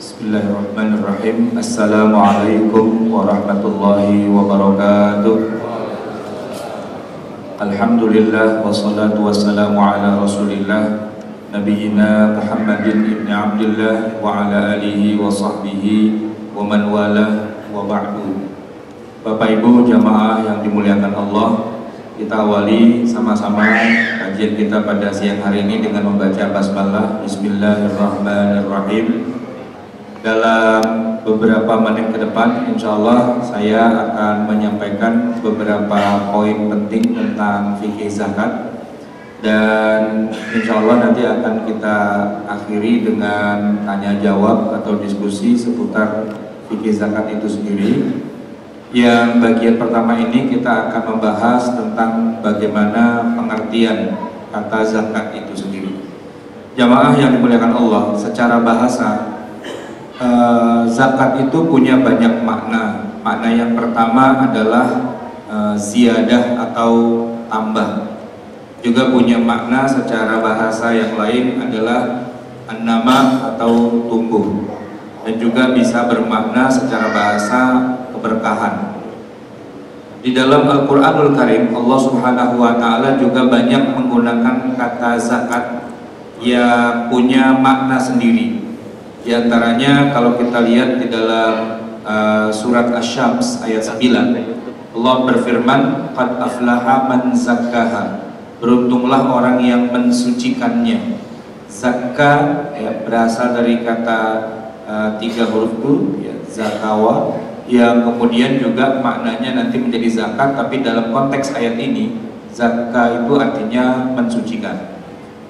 Bismillahirrahmanirrahim. Assalamualaikum warahmatullahi wabarakatuh. Alhamdulillah wassalatu wassalamu ala rasulillah Nabiyyina Muhammadin ibn Abdullah wa ala alihi wa sahbihi wa man wala wa ba'du. Bapak Ibu jamaah yang dimuliakan Allah, kita awali sama-sama kajian kita pada siang hari ini dengan membaca basmalah. Bismillahirrahmanirrahim. Dalam beberapa menit ke depan, insya Allah saya akan menyampaikan beberapa poin penting tentang fikih zakat, dan insya Allah nanti akan kita akhiri dengan tanya jawab atau diskusi seputar fikih zakat itu sendiri. Yang bagian pertama ini kita akan membahas tentang bagaimana pengertian kata zakat itu sendiri. Jamaah yang dimuliakan Allah, secara bahasa zakat itu punya banyak makna. Makna yang pertama adalah ziyadah atau tambah. Juga punya makna secara bahasa yang lain adalah an-nama atau tumbuh. Dan juga bisa bermakna secara bahasa keberkahan. Di dalam Al-Qur'anul Karim, Allah Subhanahu wa taala juga banyak menggunakan kata zakat yang punya makna sendiri. Di antaranya kalau kita lihat di dalam surat Asy-Syams ayat 9, Allah berfirman, qad aflaha man zakkaha, beruntunglah orang yang mensucikannya. Zakka ya, berasal dari kata 3 huruf itu ya, zakawa, yang kemudian juga maknanya nanti menjadi zakat, tapi dalam konteks ayat ini zakka itu artinya mensucikan.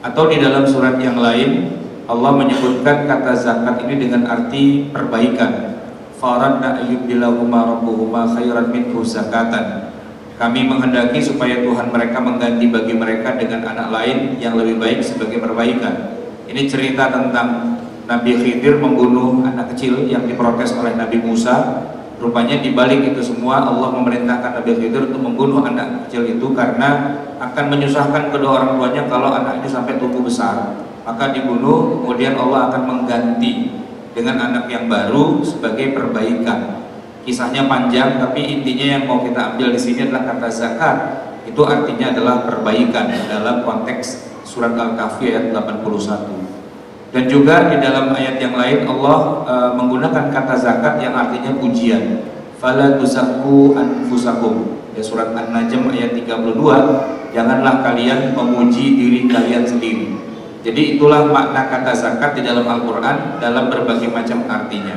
Atau di dalam surat yang lain Allah menyebutkan kata zakat ini dengan arti perbaikan. Faradna ayyubdilahuma rabbuhuma khairan minhu zakatan. Kami menghendaki supaya Tuhan mereka mengganti bagi mereka dengan anak lain yang lebih baik sebagai perbaikan. Ini cerita tentang Nabi Khidir membunuh anak kecil yang diprotes oleh Nabi Musa. Rupanya di balik itu semua Allah memerintahkan Nabi Khidir untuk membunuh anak kecil itu karena akan menyusahkan kedua orang tuanya kalau anak itu sampai tumbuh besar. Maka dibunuh, kemudian Allah akan mengganti dengan anak yang baru sebagai perbaikan. Kisahnya panjang, tapi intinya yang mau kita ambil di sini adalah kata zakat. Itu artinya adalah perbaikan dalam konteks surat Al-Kahfi ayat 81. Dan juga di dalam ayat yang lain Allah menggunakan kata zakat yang artinya pujian. Fala tuzakku anfusakum. Ya, surat An-Najm ayat 32, janganlah kalian memuji diri kalian sendiri. Jadi itulah makna kata zakat di dalam Al-Quran dalam berbagai macam artinya.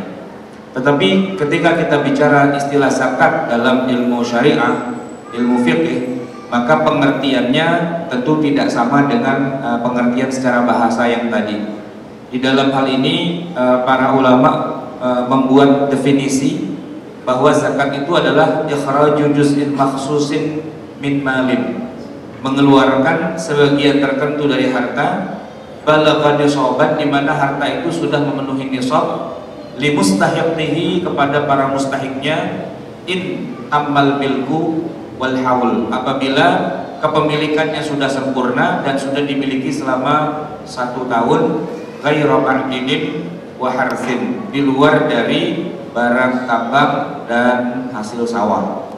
Tetapi ketika kita bicara istilah zakat dalam ilmu syariah, ilmu fiqh, maka pengertiannya tentu tidak sama dengan pengertian secara bahasa yang tadi. Di dalam hal ini para ulama membuat definisi bahwa zakat itu adalah ikhraju juz'in makhsusin min malin, mengeluarkan sebagian tertentu dari harta, balagha nisaban, di mana harta itu sudah memenuhi nisab, li mustahiqihi, kepada para mustahiknya, in amal milku wal haul, apabila kepemilikannya sudah sempurna dan sudah dimiliki selama 1 tahun, ghairu ardinin wa harthin, di luar dari barang tambang dan hasil sawah.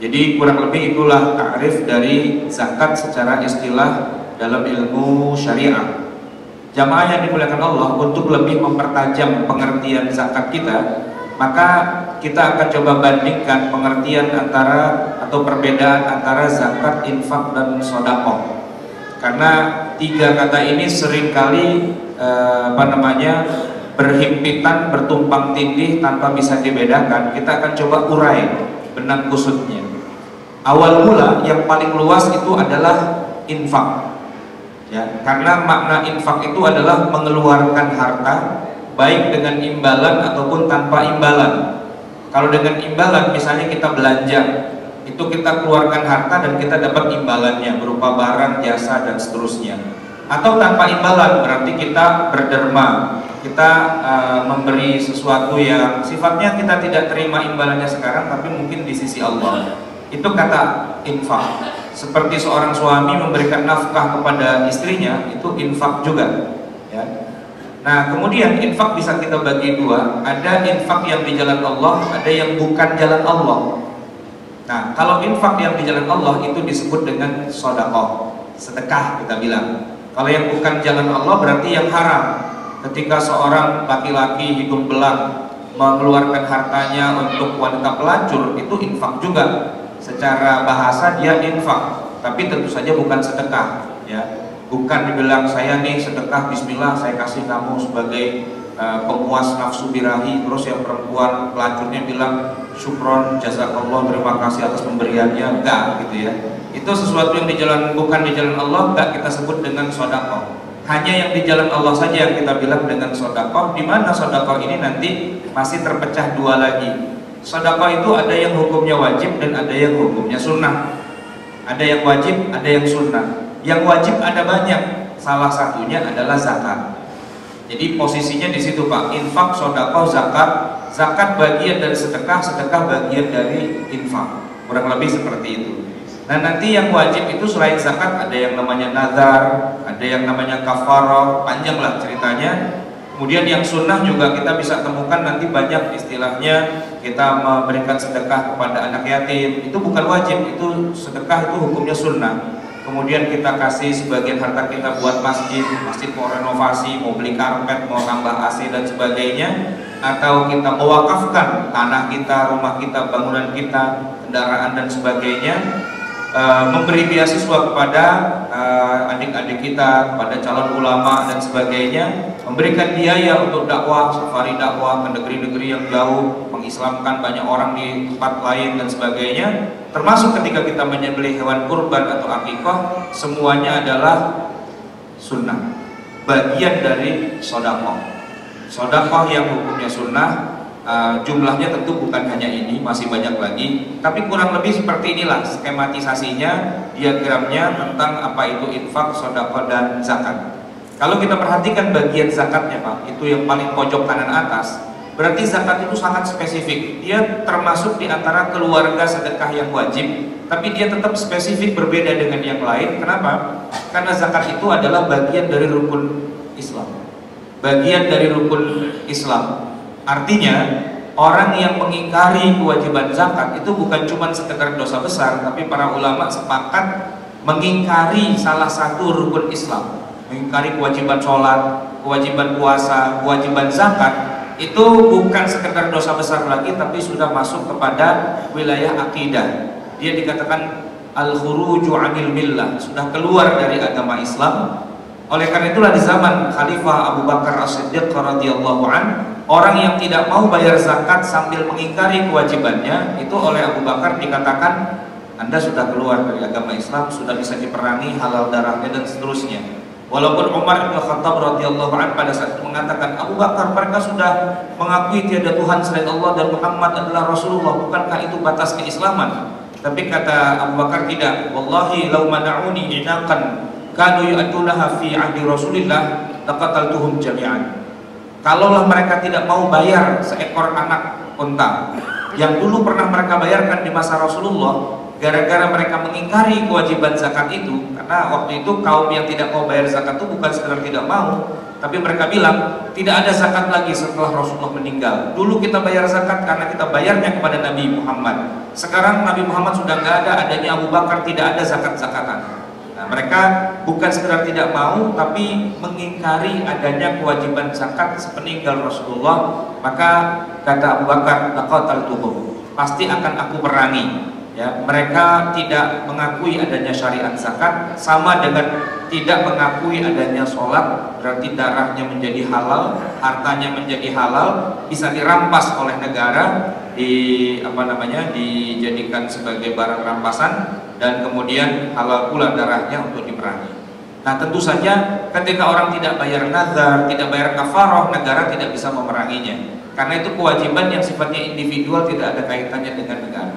Jadi kurang lebih itulah ta'rif dari zakat secara istilah dalam ilmu syariah. Jamaah yang dimuliakan Allah, untuk lebih mempertajam pengertian zakat kita, maka kita akan coba bandingkan pengertian antara atau perbedaan antara zakat, infak, dan sedekah. Karena 3 kata ini seringkali berhimpitan, bertumpang tindih tanpa bisa dibedakan. Kita akan coba urai benang kusutnya. Awal mula yang paling luas itu adalah infak. Ya, karena makna infak itu adalah mengeluarkan harta baik dengan imbalan ataupun tanpa imbalan. Kalau dengan imbalan, misalnya kita belanja, itu kita keluarkan harta dan kita dapat imbalannya berupa barang, jasa, dan seterusnya. Atau tanpa imbalan, berarti kita berderma, kita memberi sesuatu yang sifatnya kita tidak terima imbalannya sekarang, tapi mungkin di sisi Allah. Itu kata infak. Seperti seorang suami memberikan nafkah kepada istrinya, itu infak juga ya. Nah, kemudian infak bisa kita bagi dua. Ada infak yang di jalan Allah, ada yang bukan jalan Allah. Nah, kalau infak yang di jalan Allah itu disebut dengan sedekah, sedekah kita bilang. Kalau yang bukan jalan Allah berarti yang haram. Ketika seorang laki-laki hidung belang mengeluarkan hartanya untuk wanita pelacur, itu infak juga. Secara bahasa dia infak, tapi tentu saja bukan sedekah, ya. Bukan dibilang saya nih sedekah, bismillah saya kasih kamu sebagai pemuas nafsu birahi, terus yang perempuan pelacurnya bilang syukron jazakallah, terima kasih atas pemberiannya. Enggak gitu ya. Itu sesuatu yang bukan di jalan Allah, enggak kita sebut dengan sedekah. Hanya yang di jalan Allah saja yang kita bilang dengan sedekah, di mana sedekah ini nanti masih terpecah dua lagi. Sedekah itu ada yang hukumnya wajib dan ada yang hukumnya sunnah. Ada yang wajib, ada yang sunnah. Yang wajib ada banyak, salah satunya adalah zakat. Jadi posisinya di situ Pak, infak, sedekah, zakat. Zakat bagian dari sedekah, sedekah bagian dari infak. Kurang lebih seperti itu. Nah, nanti yang wajib itu selain zakat ada yang namanya nazar, ada yang namanya kafarah, panjang lah ceritanya. Kemudian yang sunnah juga kita bisa temukan nanti banyak, istilahnya kita memberikan sedekah kepada anak yatim. Itu bukan wajib, itu sedekah, itu hukumnya sunnah. Kemudian kita kasih sebagian harta kita buat masjid, masjid mau renovasi, mau beli karpet, mau tambah AC dan sebagainya. Atau kita mewakafkan tanah kita, rumah kita, bangunan kita, kendaraan dan sebagainya. Memberi beasiswa kepada adik-adik kita, kepada calon ulama dan sebagainya, memberikan biaya untuk dakwah, safari dakwah ke negeri-negeri yang jauh, mengislamkan banyak orang di tempat lain dan sebagainya. Termasuk ketika kita menyembelih hewan kurban atau akikah, semuanya adalah sunnah, bagian dari sedekah. Sedekah yang hukumnya sunnah, jumlahnya tentu bukan hanya ini, masih banyak lagi, tapi kurang lebih seperti inilah skematisasinya, diagramnya tentang apa itu infak, sedekah dan zakat. Kalau kita perhatikan bagian zakatnya Pak, itu yang paling pojok kanan atas, berarti zakat itu sangat spesifik. Dia termasuk di antara keluarga sedekah yang wajib, tapi dia tetap spesifik, berbeda dengan yang lain. Kenapa? Karena zakat itu adalah bagian dari rukun Islam. Bagian dari rukun Islam. Artinya orang yang mengingkari kewajiban zakat itu bukan cuma sekedar dosa besar, tapi para ulama sepakat mengingkari salah satu rukun Islam, mengingkari kewajiban sholat, kewajiban puasa, kewajiban zakat. Itu bukan sekedar dosa besar lagi, tapi sudah masuk kepada wilayah akidah. Dia dikatakan al-khuruju 'anil millah, sudah keluar dari agama Islam. Oleh karena itulah di zaman Khalifah Abu Bakar As-Siddiq radhiyallahu an, orang yang tidak mau bayar zakat sambil mengingkari kewajibannya, itu oleh Abu Bakar dikatakan Anda sudah keluar dari agama Islam, sudah bisa diperangi, halal darahnya dan seterusnya. Walaupun Umar bin Khattab radhiyallahu an pada saat itu mengatakan, Abu Bakar, mereka sudah mengakui tiada Tuhan selain Allah dan Muhammad adalah Rasulullah, bukankah itu batas keislaman? Tapi kata Abu Bakar, tidak. Wallahi law mana'uni inaqan kanu yu'atunaha fi ahdi Rasulillah laqataltuhum jami'an. Kalaulah mereka tidak mau bayar seekor anak unta yang dulu pernah mereka bayarkan di masa Rasulullah, gara-gara mereka mengingkari kewajiban zakat itu, karena waktu itu kaum yang tidak mau bayar zakat itu bukan sekedar tidak mau, tapi mereka bilang tidak ada zakat lagi setelah Rasulullah meninggal. Dulu kita bayar zakat karena kita bayarnya kepada Nabi Muhammad. Sekarang Nabi Muhammad sudah nggak ada, adanya Abu Bakar, tidak ada zakat-zakatan. Nah, mereka bukan sekedar tidak mau, tapi mengingkari adanya kewajiban zakat sepeninggal Rasulullah. Maka kata Abu Bakar, laqataltuhum, pasti akan aku perangi. Ya, mereka tidak mengakui adanya syariat zakat, sama dengan tidak mengakui adanya sholat, berarti darahnya menjadi halal, hartanya menjadi halal, bisa dirampas oleh negara, dijadikan sebagai barang rampasan, dan kemudian halal pula darahnya untuk diperangi. Nah, tentu saja ketika orang tidak bayar nazar, tidak bayar kafarah, negara tidak bisa memeranginya, karena itu kewajiban yang sifatnya individual, tidak ada kaitannya dengan negara.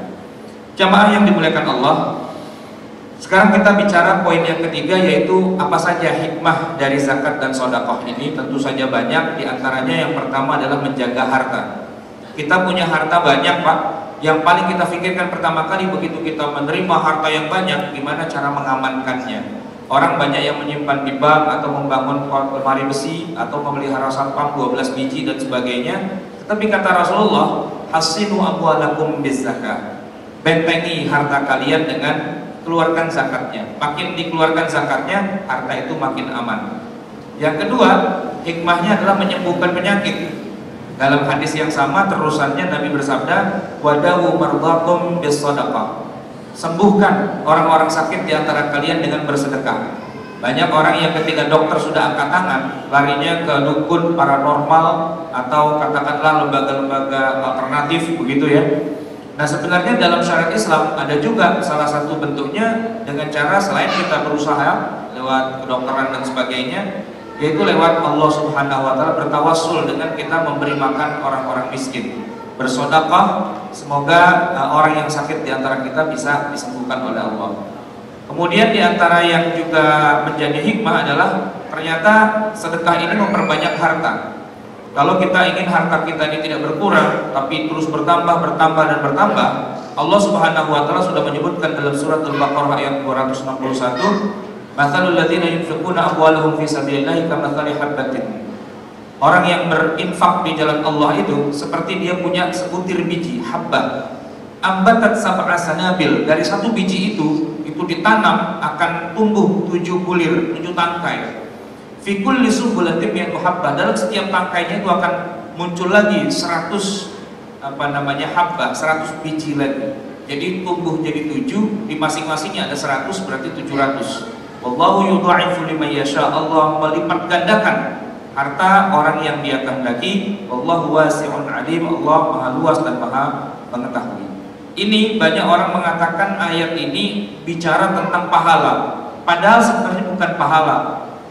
Jamaah yang dimuliakan Allah, sekarang kita bicara poin yang ketiga, yaitu apa saja hikmah dari zakat dan sedekah ini. Tentu saja banyak, diantaranya yang pertama adalah menjaga harta. Kita punya harta banyak Pak, yang paling kita pikirkan pertama kali begitu kita menerima harta yang banyak, gimana cara mengamankannya. Orang banyak yang menyimpan di bank atau membangun lemari besi atau memelihara satpam 12 biji dan sebagainya. Tetapi kata Rasulullah, hasinu amwalakum bizzakah. Bentengi harta kalian dengan keluarkan zakatnya. Makin dikeluarkan zakatnya, harta itu makin aman. Yang kedua, hikmahnya adalah menyembuhkan penyakit. Dalam hadis yang sama terusannya Nabi bersabda, wadawu mardhakum bis-shadaqah. Sembuhkan orang-orang sakit di antara kalian dengan bersedekah. Banyak orang yang ketika dokter sudah angkat tangan, larinya ke dukun, paranormal, atau katakanlah lembaga-lembaga alternatif begitu ya. Nah sebenarnya dalam syariat Islam ada juga salah satu bentuknya dengan cara selain kita berusaha lewat kedokteran dan sebagainya, yaitu lewat Allah Subhanahu wa Ta'ala, bertawassul dengan kita memberi makan orang-orang miskin, bersedekah. Semoga orang yang sakit di antara kita bisa disembuhkan oleh Allah. Kemudian di antara yang juga menjadi hikmah adalah ternyata sedekah ini memperbanyak harta. Kalau kita ingin harta kita ini tidak berkurang, tapi terus bertambah dan bertambah, Allah Subhanahu wa Ta'ala sudah menyebutkan dalam surat Al-Baqarah ayat 261, "Matsalul ladzina yunfiquna amwalahum fi sabilillahi kamatsali habbatin." Orang yang berinfak di jalan Allah itu seperti dia punya sebutir biji habbah. Ambatat sab'a sanabil, dari satu biji itu ditanam akan tumbuh 7 bulir, 7 tangkai. Fi kulli sumbulatin mi'atu habbah, dalam setiap tangkainya itu akan muncul lagi 100 habbah, 100 biji lagi. Jadi tumbuh jadi 7, di masing-masingnya ada 100, berarti 700. Wallahu yudha'ifu liman yasha, Allah melipat gandakan harta orang yang dia kehendaki. Wallahu wasi'un alim, Allah maha luas dan maha mengetahui. Ini banyak orang mengatakan ayat ini bicara tentang pahala, padahal sebenarnya bukan pahala.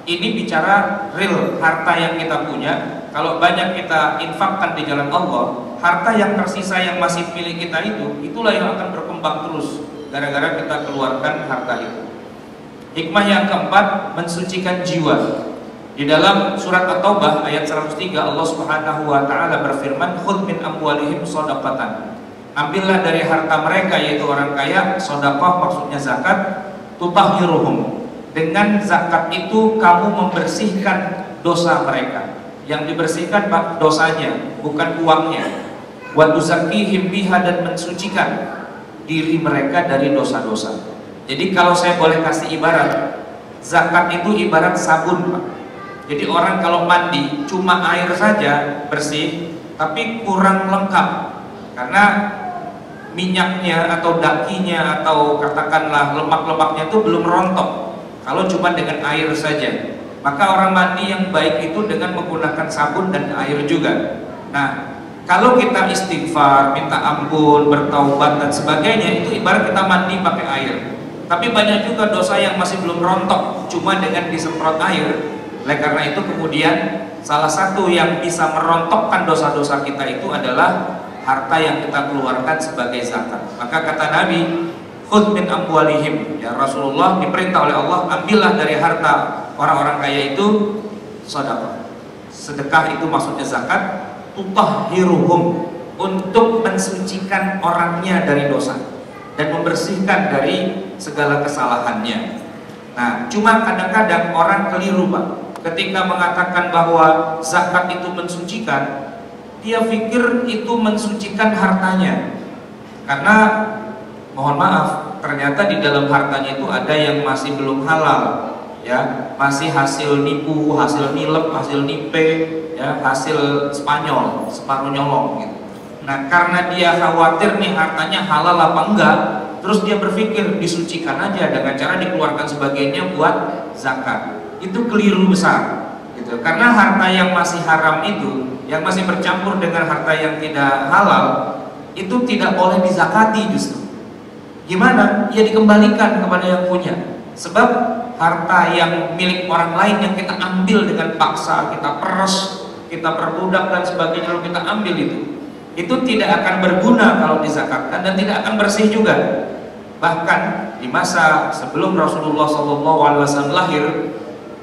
Ini bicara real, harta yang kita punya. Kalau banyak kita infakkan di jalan Allah, harta yang tersisa yang masih milik kita itulah yang akan berkembang terus gara-gara kita keluarkan harta itu. Hikmah yang keempat, mensucikan jiwa. Di dalam surat At-Taubah ayat 103, Allah Subhanahu wa Ta'ala berfirman, khudh min amwalihim shadaqatan. Ambillah dari harta mereka, yaitu orang kaya, sedekah maksudnya zakat, tutahhiruhum. Dengan zakat itu kamu membersihkan dosa mereka. Yang dibersihkan dosanya, bukan uangnya. Wa tuzakkihim biha, dan mensucikan diri mereka dari dosa-dosa. Jadi kalau saya boleh kasih ibarat, zakat itu ibarat sabun, Pak. Jadi orang kalau mandi cuma air saja bersih, tapi kurang lengkap karena minyaknya atau dakinya atau katakanlah lemak-lemaknya itu belum rontok. Kalau cuma dengan air saja, maka orang mandi yang baik itu dengan menggunakan sabun dan air juga. Nah, kalau kita istighfar, minta ampun, bertaubat dan sebagainya, itu ibarat kita mandi pakai air. Tapi banyak juga dosa yang masih belum rontok cuma dengan disemprot air. Oleh karena itu kemudian salah satu yang bisa merontokkan dosa-dosa kita itu adalah harta yang kita keluarkan sebagai zakat. Maka kata Nabi, khudh min amwalihim, ya Rasulullah diperintah oleh Allah, ambillah dari harta orang-orang kaya itu sedekah. Sedekah itu maksudnya zakat, tutahhiruhum, untuk mensucikan orangnya dari dosa dan membersihkan dari segala kesalahannya. Nah, cuma kadang-kadang orang keliru, Pak, ketika mengatakan bahwa zakat itu mensucikan, dia pikir itu mensucikan hartanya. Karena mohon maaf, ternyata di dalam hartanya itu ada yang masih belum halal, ya, masih hasil nipu, hasil nilep, hasil nipe, ya, hasil Spanyol, separuh nyolong gitu. Nah, karena dia khawatir nih hartanya halal apa enggak, terus dia berpikir disucikan aja dengan cara dikeluarkan sebagiannya buat zakat. Itu keliru besar gitu. Karena harta yang masih haram itu, yang masih bercampur dengan harta yang tidak halal, itu tidak boleh dizakati justru. Gimana? Ya dikembalikan kepada yang punya. Sebab harta yang milik orang lain yang kita ambil dengan paksa, kita peres, kita perbudak dan sebagainya, lalu kita ambil itu tidak akan berguna kalau dizakatkan dan tidak akan bersih juga. Bahkan di masa sebelum Rasulullah SAW lahir,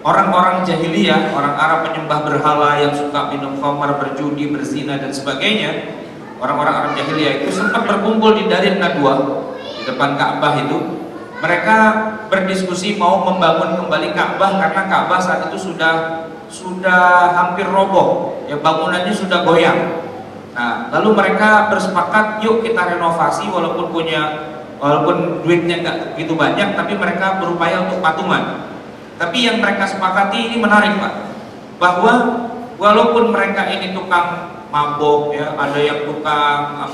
orang-orang jahiliyah, orang Arab penyembah berhala yang suka minum khamar, berjudi, berzina dan sebagainya, orang-orang Arab jahiliyah itu sempat berkumpul di Darin Nadwa, di depan Ka'bah itu, Mereka berdiskusi mau membangun kembali Ka'bah karena Ka'bah saat itu sudah hampir roboh, ya bangunannya sudah goyang. Nah, lalu mereka bersepakat, yuk kita renovasi walaupun duitnya nggak begitu banyak, tapi mereka berupaya untuk patungan. Tapi yang mereka sepakati ini menarik, Pak, bahwa walaupun mereka ini tukang mabok, ya, ada yang tukang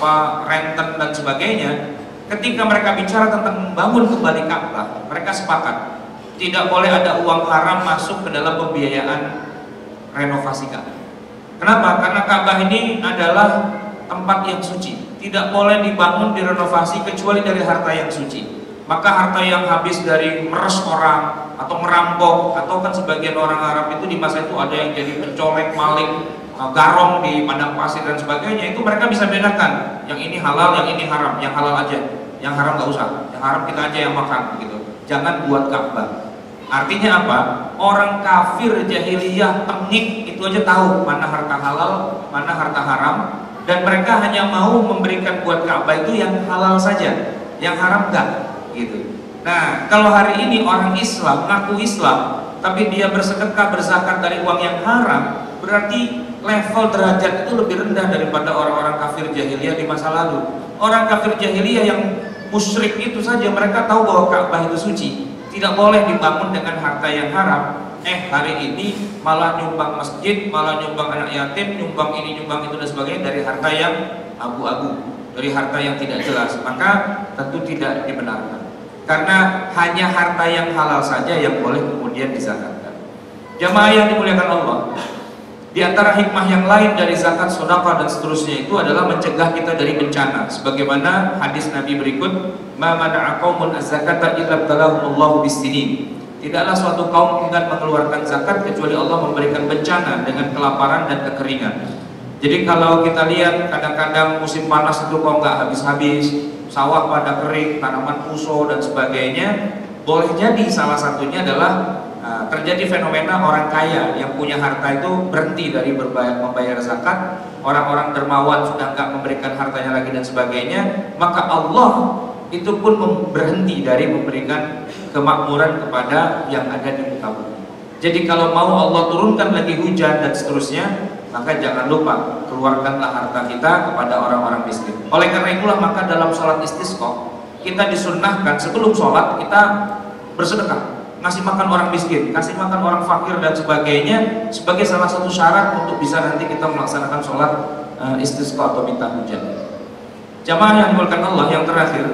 renten dan sebagainya, ketika mereka bicara tentang membangun kembali Ka'bah, mereka sepakat tidak boleh ada uang haram masuk ke dalam pembiayaan renovasi Ka'bah. Kenapa? Karena Ka'bah ini adalah tempat yang suci, tidak boleh dibangun, direnovasi kecuali dari harta yang suci. Maka harta yang habis dari meres orang atau merampok, atau kan sebagian orang Arab itu di masa itu ada yang jadi pencolek, maling, garong di padang pasir dan sebagainya, itu mereka bisa bedakan yang ini halal, yang ini haram. Yang halal aja, yang haram nggak usah, yang haram kita aja yang makan gitu. Jangan buat Ka'bah. Artinya apa? Orang kafir jahiliyah tengik itu aja tahu mana harta halal, mana harta haram, dan mereka hanya mau memberikan buat Ka'bah itu yang halal saja, yang haram enggak gitu. Nah, kalau hari ini orang Islam ngaku Islam tapi dia bersedekah, berzakat dari uang yang haram, berarti level derajat itu lebih rendah daripada orang-orang kafir jahiliyah di masa lalu. Orang kafir jahiliyah yang musyrik itu saja mereka tahu bahwa Ka'bah itu suci, tidak boleh dibangun dengan harta yang haram. Hari ini malah nyumbang masjid, malah nyumbang anak yatim, nyumbang ini, nyumbang itu dan sebagainya dari harta yang abu-abu, dari harta yang tidak jelas. Maka tentu tidak dibenarkan, karena hanya harta yang halal saja yang boleh kemudian dizakatkan. Jamaah yang dimuliakan Allah, di antara hikmah yang lain dari zakat, sedekah dan seterusnya itu adalah mencegah kita dari bencana. Sebagaimana hadis Nabi berikut, "Ma mana'a qaumun az-zakata illa btalahumullahu bis-sinin." Tidaklah suatu kaum enggan mengeluarkan zakat kecuali Allah memberikan bencana dengan kelaparan dan kekeringan. Jadi kalau kita lihat kadang-kadang musim panas itu kok nggak habis-habis, sawah pada kering, tanaman puso dan sebagainya, boleh jadi salah satunya adalah terjadi fenomena orang kaya yang punya harta itu berhenti dari membayar zakat, orang-orang dermawan sudah nggak memberikan hartanya lagi dan sebagainya, maka Allah itu pun berhenti dari memberikan kemakmuran kepada yang ada di muka bumi. Jadi kalau mau Allah turunkan lagi hujan dan seterusnya, maka jangan lupa keluarkanlah harta kita kepada orang-orang miskin. Oleh karena itulah maka dalam sholat istisqa kita disunnahkan sebelum sholat kita bersedekah, ngasih makan orang miskin, kasih makan orang fakir dan sebagainya, sebagai salah satu syarat untuk bisa nanti kita melaksanakan sholat istisqa atau minta hujan. Jamaah yang dimuliakan Allah, yang terakhir,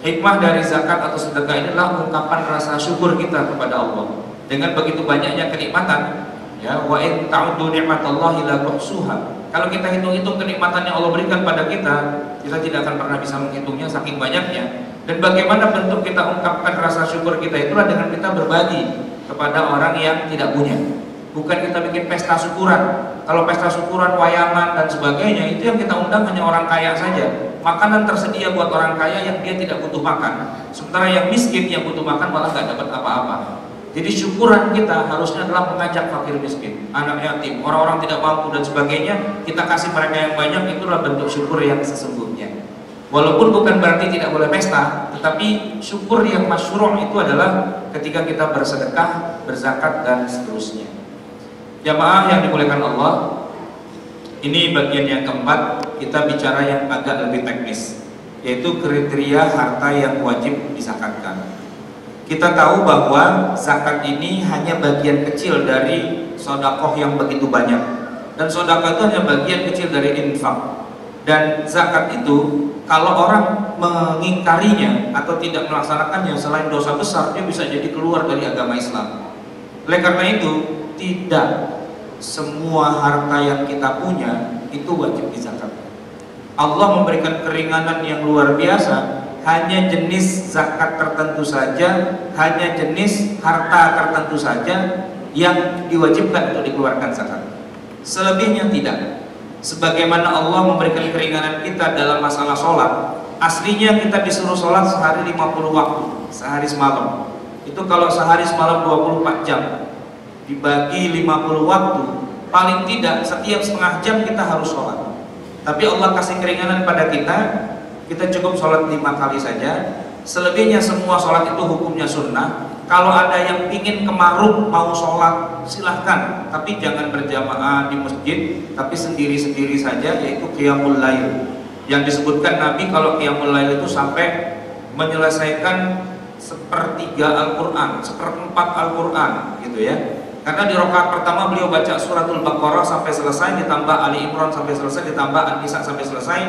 hikmah dari zakat atau sedekah ini adalah ungkapan rasa syukur kita kepada Allah. Dengan begitu banyaknya kenikmatan, ya, wa in ta'uddu ni'matallahi la tuhsuha. Kalau kita hitung-hitung kenikmatan yang Allah berikan pada kita tidak akan pernah bisa menghitungnya saking banyaknya. Dan bagaimana bentuk kita ungkapkan rasa syukur kita itulah dengan kita berbagi kepada orang yang tidak punya. Bukan kita bikin pesta syukuran. Kalau pesta syukuran, wayangan dan sebagainya, itu yang kita undang hanya orang kaya saja. Makanan tersedia buat orang kaya yang dia tidak butuh makan. Sementara yang miskin yang butuh makan malah nggak dapat apa-apa. Jadi syukuran kita harusnya adalah mengajak fakir miskin, anak yatim, orang-orang tidak mampu dan sebagainya. Kita kasih mereka yang banyak, itulah bentuk syukur yang sesungguhnya. Walaupun bukan berarti tidak boleh pesta, tetapi syukur yang masyru' itu adalah ketika kita bersedekah, berzakat dan seterusnya. Jamaah yang dimuliakan Allah, ini bagian yang keempat, kita bicara yang agak lebih teknis, yaitu kriteria harta yang wajib dizakatkan. Kita tahu bahwa zakat ini hanya bagian kecil dari sedekah yang begitu banyak, dan sedekah itu hanya bagian kecil dari infak. Dan zakat itu kalau orang mengingkarinya atau tidak melaksanakannya, selain dosa besar, dia bisa jadi keluar dari agama Islam. Oleh karena itu, tidak semua harta yang kita punya itu wajib dizakatkan. Allah memberikan keringanan yang luar biasa. Hanya jenis zakat tertentu saja, hanya jenis harta tertentu saja yang diwajibkan untuk dikeluarkan zakat. Selebihnya tidak. Sebagaimana Allah memberikan keringanan kita dalam masalah sholat, aslinya kita disuruh sholat sehari 50 waktu, sehari semalam. Itu kalau sehari semalam 24 jam dibagi 50 waktu, paling tidak setiap setengah jam kita harus sholat. Tapi Allah kasih keringanan pada kita cukup sholat 5 kali saja, Selebihnya semua sholat itu hukumnya sunnah. Kalau ada yang ingin kemaruk mau sholat, silahkan, tapi jangan berjamaah di masjid, tapi sendiri-sendiri saja, yaitu qiyamul lail. Yang disebutkan Nabi kalau qiyamul lail itu sampai menyelesaikan sepertiga Al-Quran, seperempat Al-Quran, gitu ya. Karena di rakaat pertama beliau baca suratul Baqarah sampai selesai, ditambah Ali Imran sampai selesai, ditambah An-Nisa sampai selesai.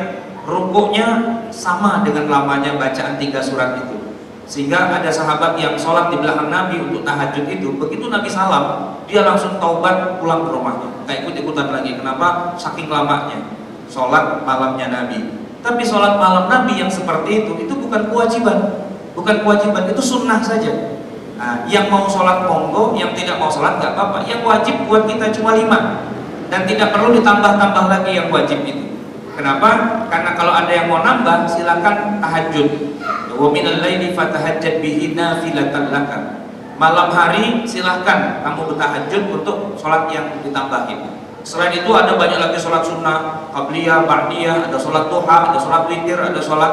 Rukuknya sama dengan lamanya bacaan 3 surat itu. Sehingga ada sahabat yang sholat di belakang Nabi untuk tahajud itu, begitu Nabi salam, dia langsung taubat pulang ke rumahnya, nggak ikut-ikutan lagi. Kenapa? Saking lamanya sholat malamnya Nabi. Tapi sholat malam Nabi yang seperti itu bukan kewajiban, itu sunnah saja. Nah, yang mau sholat monggo, yang tidak mau sholat nggak apa-apa. Yang wajib buat kita cuma 5, dan tidak perlu ditambah-tambah lagi yang wajib itu. Kenapa? Karena kalau ada yang mau nambah, silakan tahajud. Wa minal laili fatahajjad bihi nafilatan laka. Malam hari silahkan kamu bertahajud untuk sholat yang ditambahin. Selain itu ada banyak lagi sholat sunnah, qabliyah, ba'diyah, ada sholat duha, ada sholat witir, ada sholat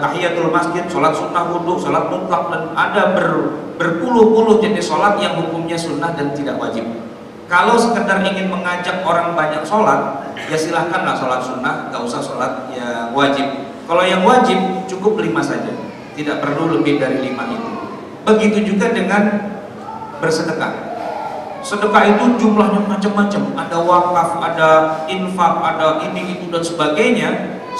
tahiyatul masjid, sholat sunnah wudu, sholat mutlak, dan ada berpuluh-puluh jenis sholat yang hukumnya sunnah dan tidak wajib. Kalau sekedar ingin mengajak orang banyak sholat, ya silahkanlah sholat sunnah, gak usah sholat yang wajib. Kalau yang wajib cukup 5 saja, tidak perlu lebih dari 5 itu. Begitu juga dengan bersedekah. Sedekah itu jumlahnya macam-macam, ada wakaf, ada infak, ada ini itu dan sebagainya.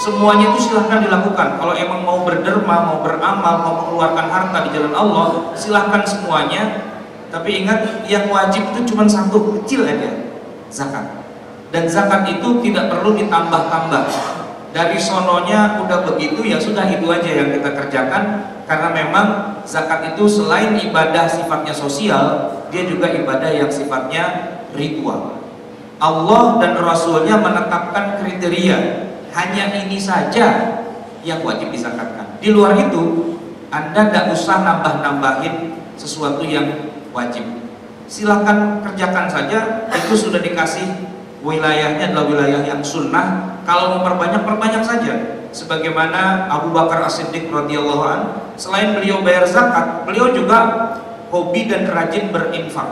Semuanya itu silahkan dilakukan. Kalau emang mau berderma, mau beramal, mau mengeluarkan harta di jalan Allah, silahkan semuanya. Tapi ingat, yang wajib itu cuma satu, kecil aja, zakat. Dan zakat itu tidak perlu ditambah-tambah. Dari sononya udah begitu, ya sudah itu aja yang kita kerjakan. Karena memang zakat itu selain ibadah sifatnya sosial, dia juga ibadah yang sifatnya ritual. Allah dan Rasulnya menetapkan kriteria, hanya ini saja yang wajib dizakatkan. Di luar itu, Anda tidak usah nambah-nambahin sesuatu yang wajib. Silakan kerjakan saja, itu sudah dikasih wilayahnya adalah wilayah yang sunnah. Kalau memperbanyak, perbanyak saja. Sebagaimana Abu Bakar As-Siddiq radhiyallahu an, selain beliau bayar zakat, beliau juga hobi dan rajin berinfak.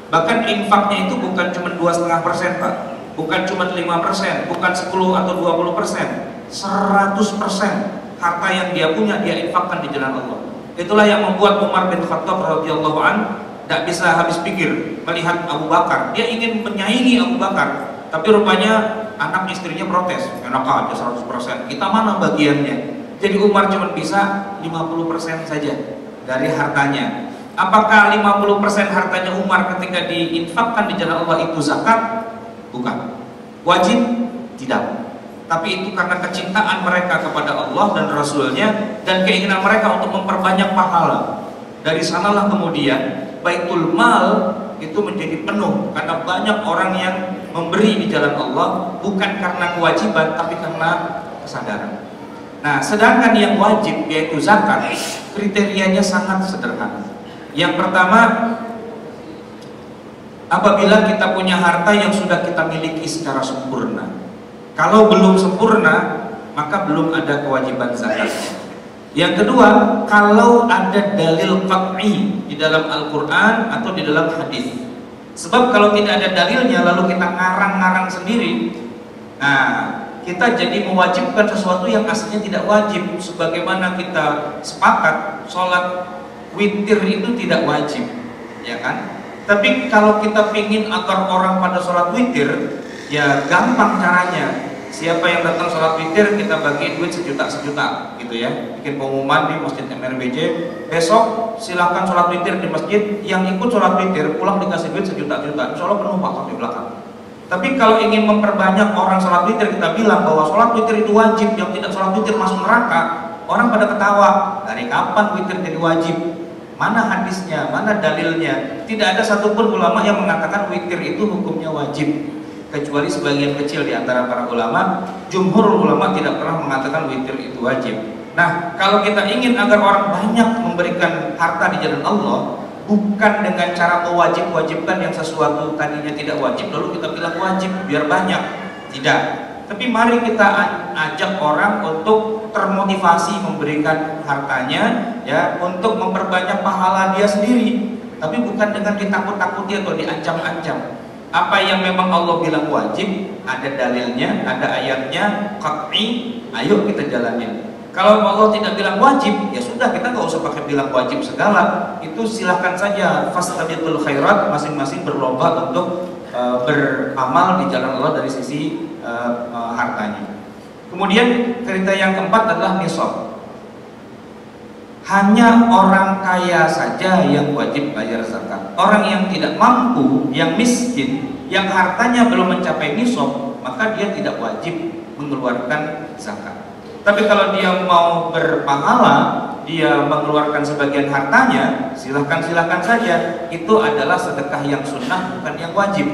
Bahkan infaknya itu bukan cuma 2,5%, Pak. Bukan cuma 5%, bukan 10 atau 20%, 100% harta yang dia punya dia infakkan di jalan Allah. Itulah yang membuat Umar bin Khattab radhiyallahu an tidak bisa habis pikir melihat Abu Bakar. Dia ingin menyaingi Abu Bakar, tapi rupanya anak istrinya protes, enak aja 100%, kita mana bagiannya? Jadi Umar cuma bisa 50% saja dari hartanya. Apakah 50% hartanya Umar ketika diinfakkan di jalan Allah itu zakat? Bukan. Wajib? Tidak. Tapi itu karena kecintaan mereka kepada Allah dan Rasulnya, dan keinginan mereka untuk memperbanyak pahala. Dari sanalah kemudian Baitul Mal itu menjadi penuh karena banyak orang yang memberi di jalan Allah, bukan karena kewajiban tapi karena kesadaran. Nah, sedangkan yang wajib yaitu zakat, kriterianya sangat sederhana. Yang pertama, apabila kita punya harta yang sudah kita miliki secara sempurna. Kalau belum sempurna, maka belum ada kewajiban zakat. Yang kedua, kalau ada dalil qat'i di dalam Al-Quran atau di dalam hadis. Sebab kalau tidak ada dalilnya lalu kita ngarang-ngarang sendiri, nah kita jadi mewajibkan sesuatu yang aslinya tidak wajib. Sebagaimana kita sepakat sholat witir itu tidak wajib, ya kan? Tapi kalau kita pingin agar orang pada sholat witir, ya gampang caranya. Siapa yang datang sholat witir kita bagi duit sejuta gitu ya. Bikin pengumuman di Masjid MRBJ, besok silakan sholat witir di masjid. Yang ikut sholat witir pulang dikasih duit sejuta-juta. Insya Allah penuh Pak di belakang. Tapi kalau ingin memperbanyak orang sholat witir, kita bilang bahwa sholat witir itu wajib, yang tidak sholat witir masuk neraka. Orang pada ketawa. Dari kapan witir jadi wajib? Mana hadisnya? Mana dalilnya? Tidak ada satupun ulama yang mengatakan witir itu hukumnya wajib. Kecuali sebagian kecil di antara para ulama. Jumhur ulama tidak pernah mengatakan witir itu wajib. Nah, kalau kita ingin agar orang banyak memberikan harta di jalan Allah, bukan dengan cara mewajib-wajibkan yang sesuatu tadinya tidak wajib lalu kita bilang wajib biar banyak. Tidak. Tapi mari kita ajak orang untuk termotivasi memberikan hartanya, ya, untuk memperbanyak pahala dia sendiri. Tapi bukan dengan ditakut-takuti atau diancam-ancam. Apa yang memang Allah bilang wajib, ada dalilnya, ada ayatnya, qat'i, ayo kita jalanin. Kalau Allah tidak bilang wajib, ya sudah, kita nggak usah pakai bilang wajib segala. Itu silahkan saja, fastabiqul khairat, masing-masing berlomba untuk beramal di jalan Allah dari sisi hartanya. Kemudian kriteria yang keempat adalah nisab. Hanya orang kaya saja yang wajib bayar zakat. Orang yang tidak mampu, yang miskin, yang hartanya belum mencapai nisab, maka dia tidak wajib mengeluarkan zakat. Tapi kalau dia mau berpahala, dia mengeluarkan sebagian hartanya, silahkan saja. Itu adalah sedekah yang sunnah, bukan yang wajib.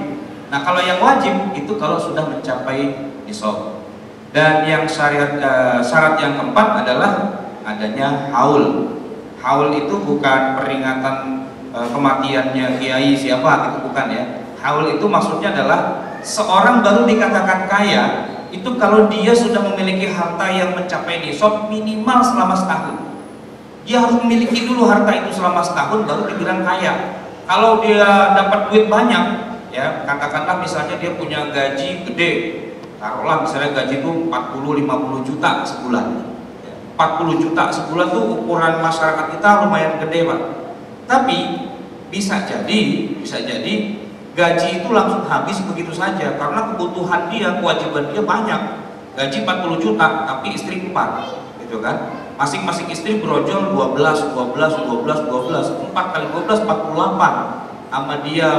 Nah, kalau yang wajib itu kalau sudah mencapai nisab. Dan yang syarat yang keempat adalah adanya haul. Haul itu bukan peringatan kematiannya kiai siapa, itu bukan, ya. Haul itu maksudnya adalah seorang baru dikatakan kaya itu kalau dia sudah memiliki harta yang mencapai nisab minimal selama setahun. Dia harus memiliki dulu harta itu selama setahun baru dibilang kaya. Kalau dia dapat duit banyak, ya, katakanlah misalnya dia punya gaji gede, taruhlah misalnya gaji itu 40-50 juta sebulan. 40 juta sebulan tuh ukuran masyarakat kita lumayan gede, Pak. Tapi bisa jadi gaji itu langsung habis begitu saja karena kebutuhan dia, kewajiban dia banyak. Gaji 40 juta tapi istri 4, gitu kan. Masing-masing istri berojol 12, 4 kali 12 48. Sama dia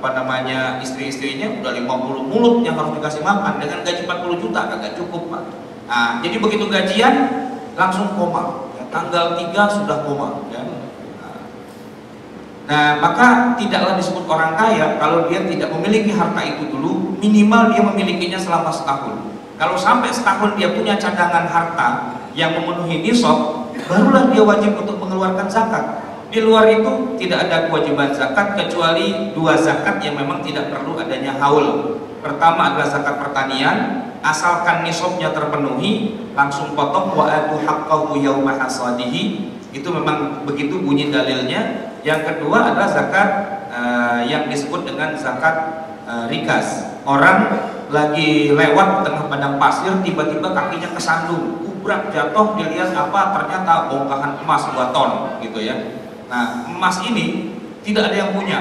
sama istri-istrinya udah 50 mulut yang harus dikasih makan. Dengan gaji 40 juta kagak cukup, Pak. Nah, jadi begitu gajian langsung koma, ya, tanggal 3 sudah koma, ya. Nah, maka tidaklah disebut orang kaya kalau dia tidak memiliki harta itu dulu, minimal dia memilikinya selama setahun. Kalau sampai setahun dia punya cadangan harta yang memenuhi nisab, barulah dia wajib untuk mengeluarkan zakat. Di luar itu tidak ada kewajiban zakat kecuali 2 zakat yang memang tidak perlu adanya haul. Pertama adalah zakat pertanian, asalkan nisabnya terpenuhi langsung potong, wa atu haqqahu yauma hasadihi. Itu memang begitu bunyi dalilnya. Yang kedua adalah zakat yang disebut dengan zakat rikas. Orang lagi lewat di tengah padang pasir, tiba-tiba kakinya kesandung, kubrak jatuh, dilihat apa, ternyata bongkahan emas 2 ton, gitu ya. Nah, emas ini tidak ada yang punya,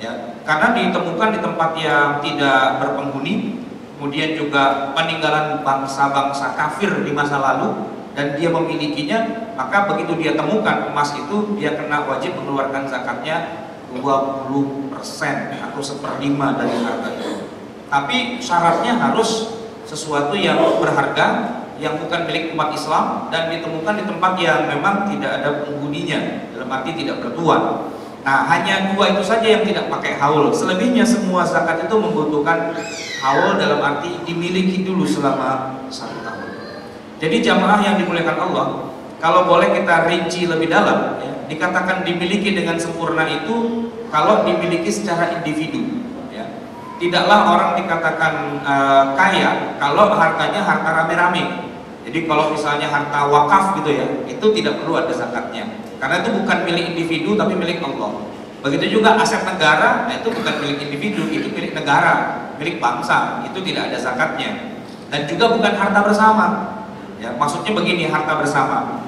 ya, karena ditemukan di tempat yang tidak berpenghuni. Kemudian juga peninggalan bangsa-bangsa kafir di masa lalu, dan dia memilikinya, maka begitu dia temukan emas itu, dia kena wajib mengeluarkan zakatnya 20% atau 1/5 dari harta itu. Tapi syaratnya harus sesuatu yang berharga, yang bukan milik umat Islam, dan ditemukan di tempat yang memang tidak ada penghuninya, dalam arti tidak bertuan. Nah, hanya 2 itu saja yang tidak pakai haul. Selebihnya semua zakat itu membutuhkan haul, dalam arti dimiliki dulu selama 1 tahun. Jadi jamaah yang dimuliakan Allah, kalau boleh kita rinci lebih dalam, ya, dikatakan dimiliki dengan sempurna itu kalau dimiliki secara individu, ya. Tidaklah orang dikatakan kaya kalau hartanya harta rame-rame. Jadi kalau misalnya harta wakaf gitu, ya, itu tidak perlu ada zakatnya, karena itu bukan milik individu tapi milik Allah. Begitu juga aset negara, nah itu bukan milik individu, itu milik negara, milik bangsa, itu tidak ada zakatnya. Dan juga bukan harta bersama, ya, maksudnya begini, harta bersama.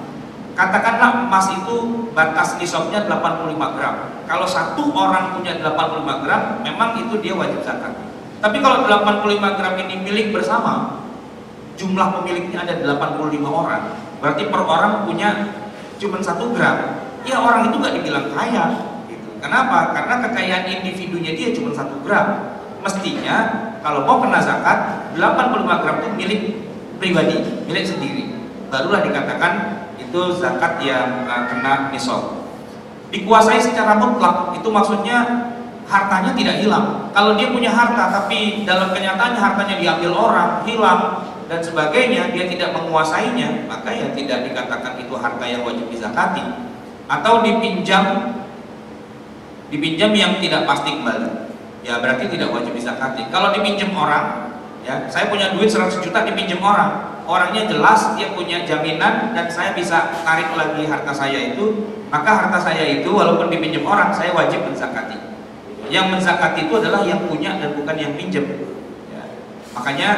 Katakanlah emas itu batas nisabnya 85 gram. Kalau satu orang punya 85 gram, memang itu dia wajib zakat. Tapi kalau 85 gram ini milik bersama, jumlah pemiliknya ada 85 orang, berarti per orang punya cuma 1 gram, ya orang itu nggak dibilang kaya, gitu. Kenapa? Karena kekayaan individunya dia cuma 1 gram. Mestinya kalau mau kena zakat, 85 gram itu milik pribadi, milik sendiri, barulah dikatakan itu zakat yang kena nisab. Dikuasai secara mutlak, itu maksudnya hartanya tidak hilang. Kalau dia punya harta tapi dalam kenyataannya hartanya diambil orang, hilang dan sebagainya, dia tidak menguasainya, maka ya tidak dikatakan itu harta yang wajib dizakati. Atau dipinjam yang tidak pasti kembali, ya berarti tidak wajib dizakati. Kalau dipinjam orang, Ya, saya punya duit 100 juta dipinjam orang, orangnya jelas dia punya jaminan dan saya bisa tarik lagi harta saya itu, maka harta saya itu walaupun dipinjam orang saya wajib menzakati. Yang menzakati itu adalah yang punya dan bukan yang pinjam. Ya. Makanya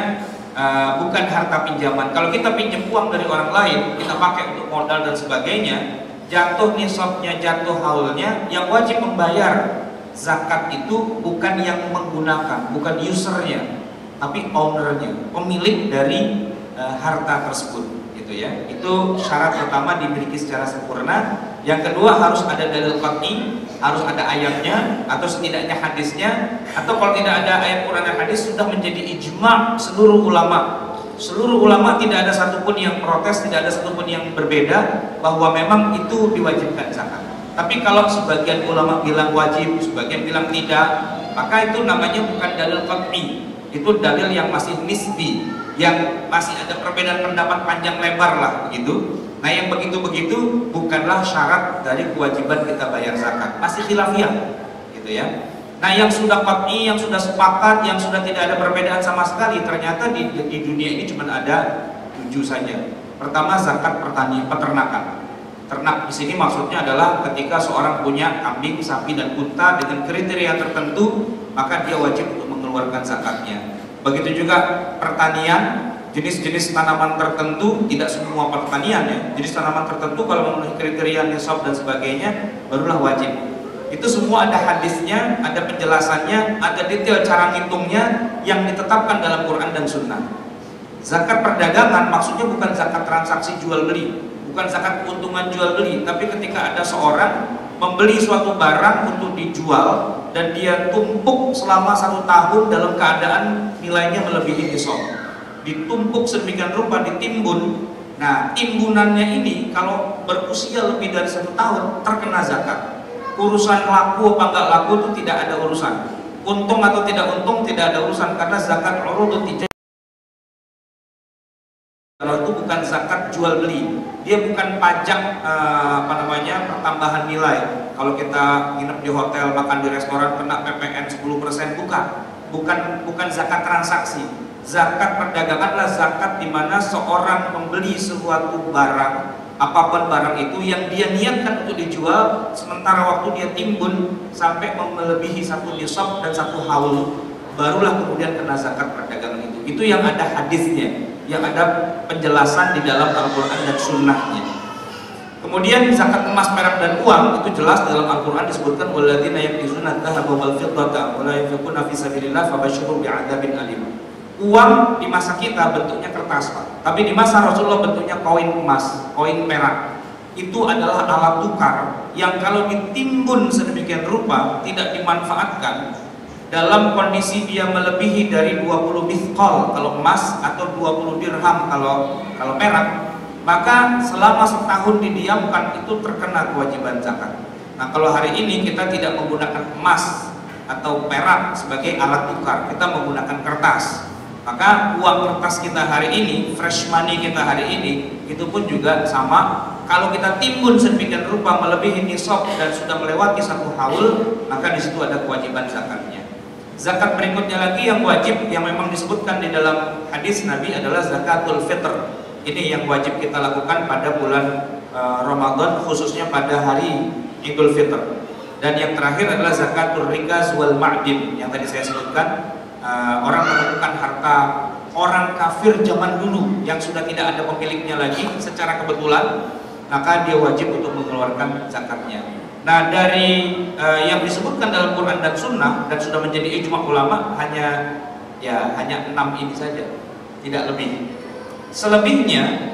bukan harta pinjaman. Kalau kita pinjam uang dari orang lain, kita pakai untuk modal dan sebagainya, jatuh nisabnya, jatuh haulnya, yang wajib membayar zakat itu bukan yang menggunakan, bukan usernya, tapi ownernya, pemilik dari harta tersebut, gitu ya. Itu syarat pertama, dimiliki secara sempurna. Yang kedua, harus ada dalil qat'i, harus ada ayatnya atau setidaknya hadisnya, atau kalau tidak ada ayat Quran dan hadis sudah menjadi ijma' seluruh ulama. Seluruh ulama tidak ada satupun yang protes, tidak ada satupun yang berbeda bahwa memang itu diwajibkan zakat. Tapi kalau sebagian ulama bilang wajib, sebagian bilang tidak, maka itu namanya bukan dalil qat'i. Itu dalil yang masih nisbi, yang masih ada perbedaan pendapat panjang lebar lah begitu. Nah, yang begitu-begitu bukanlah syarat dari kewajiban kita bayar zakat, masih khilafiyah, gitu ya. Nah, yang sudah qat'i, yang sudah sepakat, yang sudah tidak ada perbedaan sama sekali, ternyata di dunia ini cuma ada 7 saja. Pertama, zakat peternakan. Ternak di sini maksudnya adalah ketika seorang punya kambing, sapi dan unta dengan kriteria tertentu, maka dia wajib untuk mengeluarkan zakatnya. Begitu juga pertanian, jenis-jenis tanaman tertentu, tidak semua pertanian ya, jenis tanaman tertentu kalau memenuhi kriteria nisab dan sebagainya barulah wajib. Itu semua ada hadisnya, ada penjelasannya, ada detail cara ngitungnya yang ditetapkan dalam Quran dan Sunnah. Zakat perdagangan maksudnya bukan zakat transaksi jual beli, bukan zakat keuntungan jual beli, tapi ketika ada seorang membeli suatu barang untuk dijual dan dia tumpuk selama 1 tahun dalam keadaan nilainya melebihi nisab, ditumpuk sedemikian rupa, ditimbun. Nah, timbunannya ini kalau berusia lebih dari 1 tahun terkena zakat. Urusan laku apa enggak laku itu tidak ada urusan, untung atau tidak untung tidak ada urusan, karena zakat urudut tijarah itu bukan zakat jual beli, dia bukan pajak pertambahan nilai. Kalau kita nginep di hotel, makan di restoran kena PPN 10%, bukan zakat transaksi. Zakat perdagangan adalah zakat di mana seorang membeli suatu barang, apapun barang itu yang dia niatkan untuk dijual, sementara waktu dia timbun sampai melebihi 1 nisab dan 1 haul, barulah kemudian kena zakat perdagangan itu. Itu yang ada hadisnya, yang ada penjelasan di dalam Al-Quran dan Sunnahnya. Kemudian zakat emas, perak dan uang itu jelas dalam Al-Quran disebutkan walladzina yaknizuna adz-dzahaba wal fiddata wa la yunfiquna fi sabilillah fabashshirhum bi'adzabin alim. Uang di masa kita bentuknya kertas, Pak. Tapi di masa Rasulullah bentuknya koin emas, koin perak. Itu adalah alat tukar yang kalau ditimbun sedemikian rupa tidak dimanfaatkan dalam kondisi dia melebihi dari 20 mithqal kalau emas atau 20 dirham kalau perak, maka selama setahun didiamkan itu terkena kewajiban zakat. Nah, kalau hari ini kita tidak menggunakan emas atau perak sebagai alat tukar, kita menggunakan kertas, maka uang kertas kita hari ini, fresh money kita hari ini, itu pun juga sama. Kalau kita timbun sedemikian rupa melebihi nisab dan sudah melewati 1 haul, maka di situ ada kewajiban zakatnya. Zakat berikutnya lagi yang wajib, yang memang disebutkan di dalam hadis Nabi adalah zakatul fitr. Ini yang wajib kita lakukan pada bulan Ramadan, khususnya pada hari Idul Fitr. Dan yang terakhir adalah zakatul rikaz wal ma'din yang tadi saya sebutkan. Orang menemukan harta orang kafir zaman dulu yang sudah tidak ada pemiliknya lagi secara kebetulan, maka dia wajib untuk mengeluarkan zakatnya. Nah, dari yang disebutkan dalam Quran dan Sunnah dan sudah menjadi ijma ulama hanya 6 ini saja, tidak lebih. Selebihnya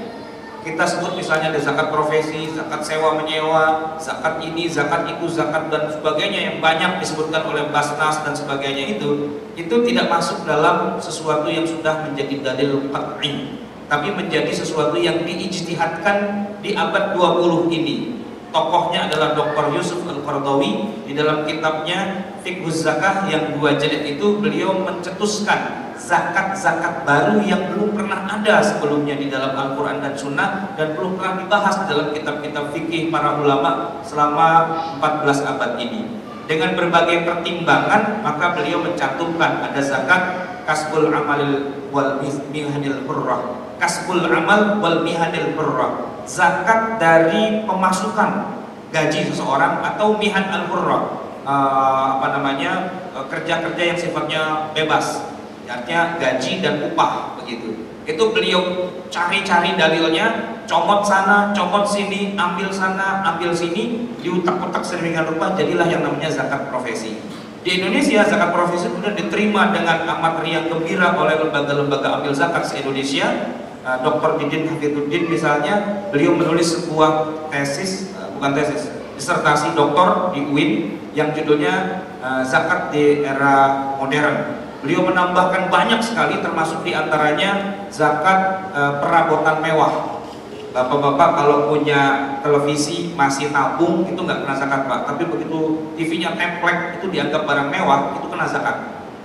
kita sebut misalnya ada zakat profesi, zakat sewa menyewa, zakat ini, zakat itu, zakat dan sebagainya yang banyak disebutkan oleh Basnas dan sebagainya itu tidak masuk dalam sesuatu yang sudah menjadi dalil qat'i, tapi menjadi sesuatu yang diijtihadkan di abad 20 ini. Tokohnya adalah Dr. Yusuf Al-Qaradawi. Di dalam kitabnya Fiqhuz Zakah yang 2 jilid itu beliau mencetuskan zakat-zakat baru yang belum pernah ada sebelumnya di dalam Al-Quran dan Sunnah dan belum pernah dibahas dalam kitab-kitab fikih para ulama selama 14 abad ini. Dengan berbagai pertimbangan maka beliau mencantumkan ada zakat kasbul amalil wal mihanil hurrah. Kasbul amal wal mihanil hurrah. Zakat dari pemasukan gaji seseorang atau mihan al hurrah, kerja-kerja yang sifatnya bebas, artinya gaji dan upah begitu. Itu beliau cari-cari dalilnya, comot sana, comot sini, ambil sana, ambil sini, diutak-utak sedemikian rupa, jadilah yang namanya zakat profesi. Di Indonesia zakat profesi sudah diterima dengan amat riang gembira oleh lembaga-lembaga ambil zakat se-Indonesia. Dr. Didin Hafidzuddin misalnya, beliau menulis sebuah disertasi doktor di UIN yang judulnya Zakat di Era Modern. Beliau menambahkan banyak sekali, termasuk diantaranya zakat perabotan mewah. Bapak-bapak kalau punya televisi masih tabung itu nggak kena zakat Pak, tapi begitu TV-nya template itu dianggap barang mewah, itu kena zakat,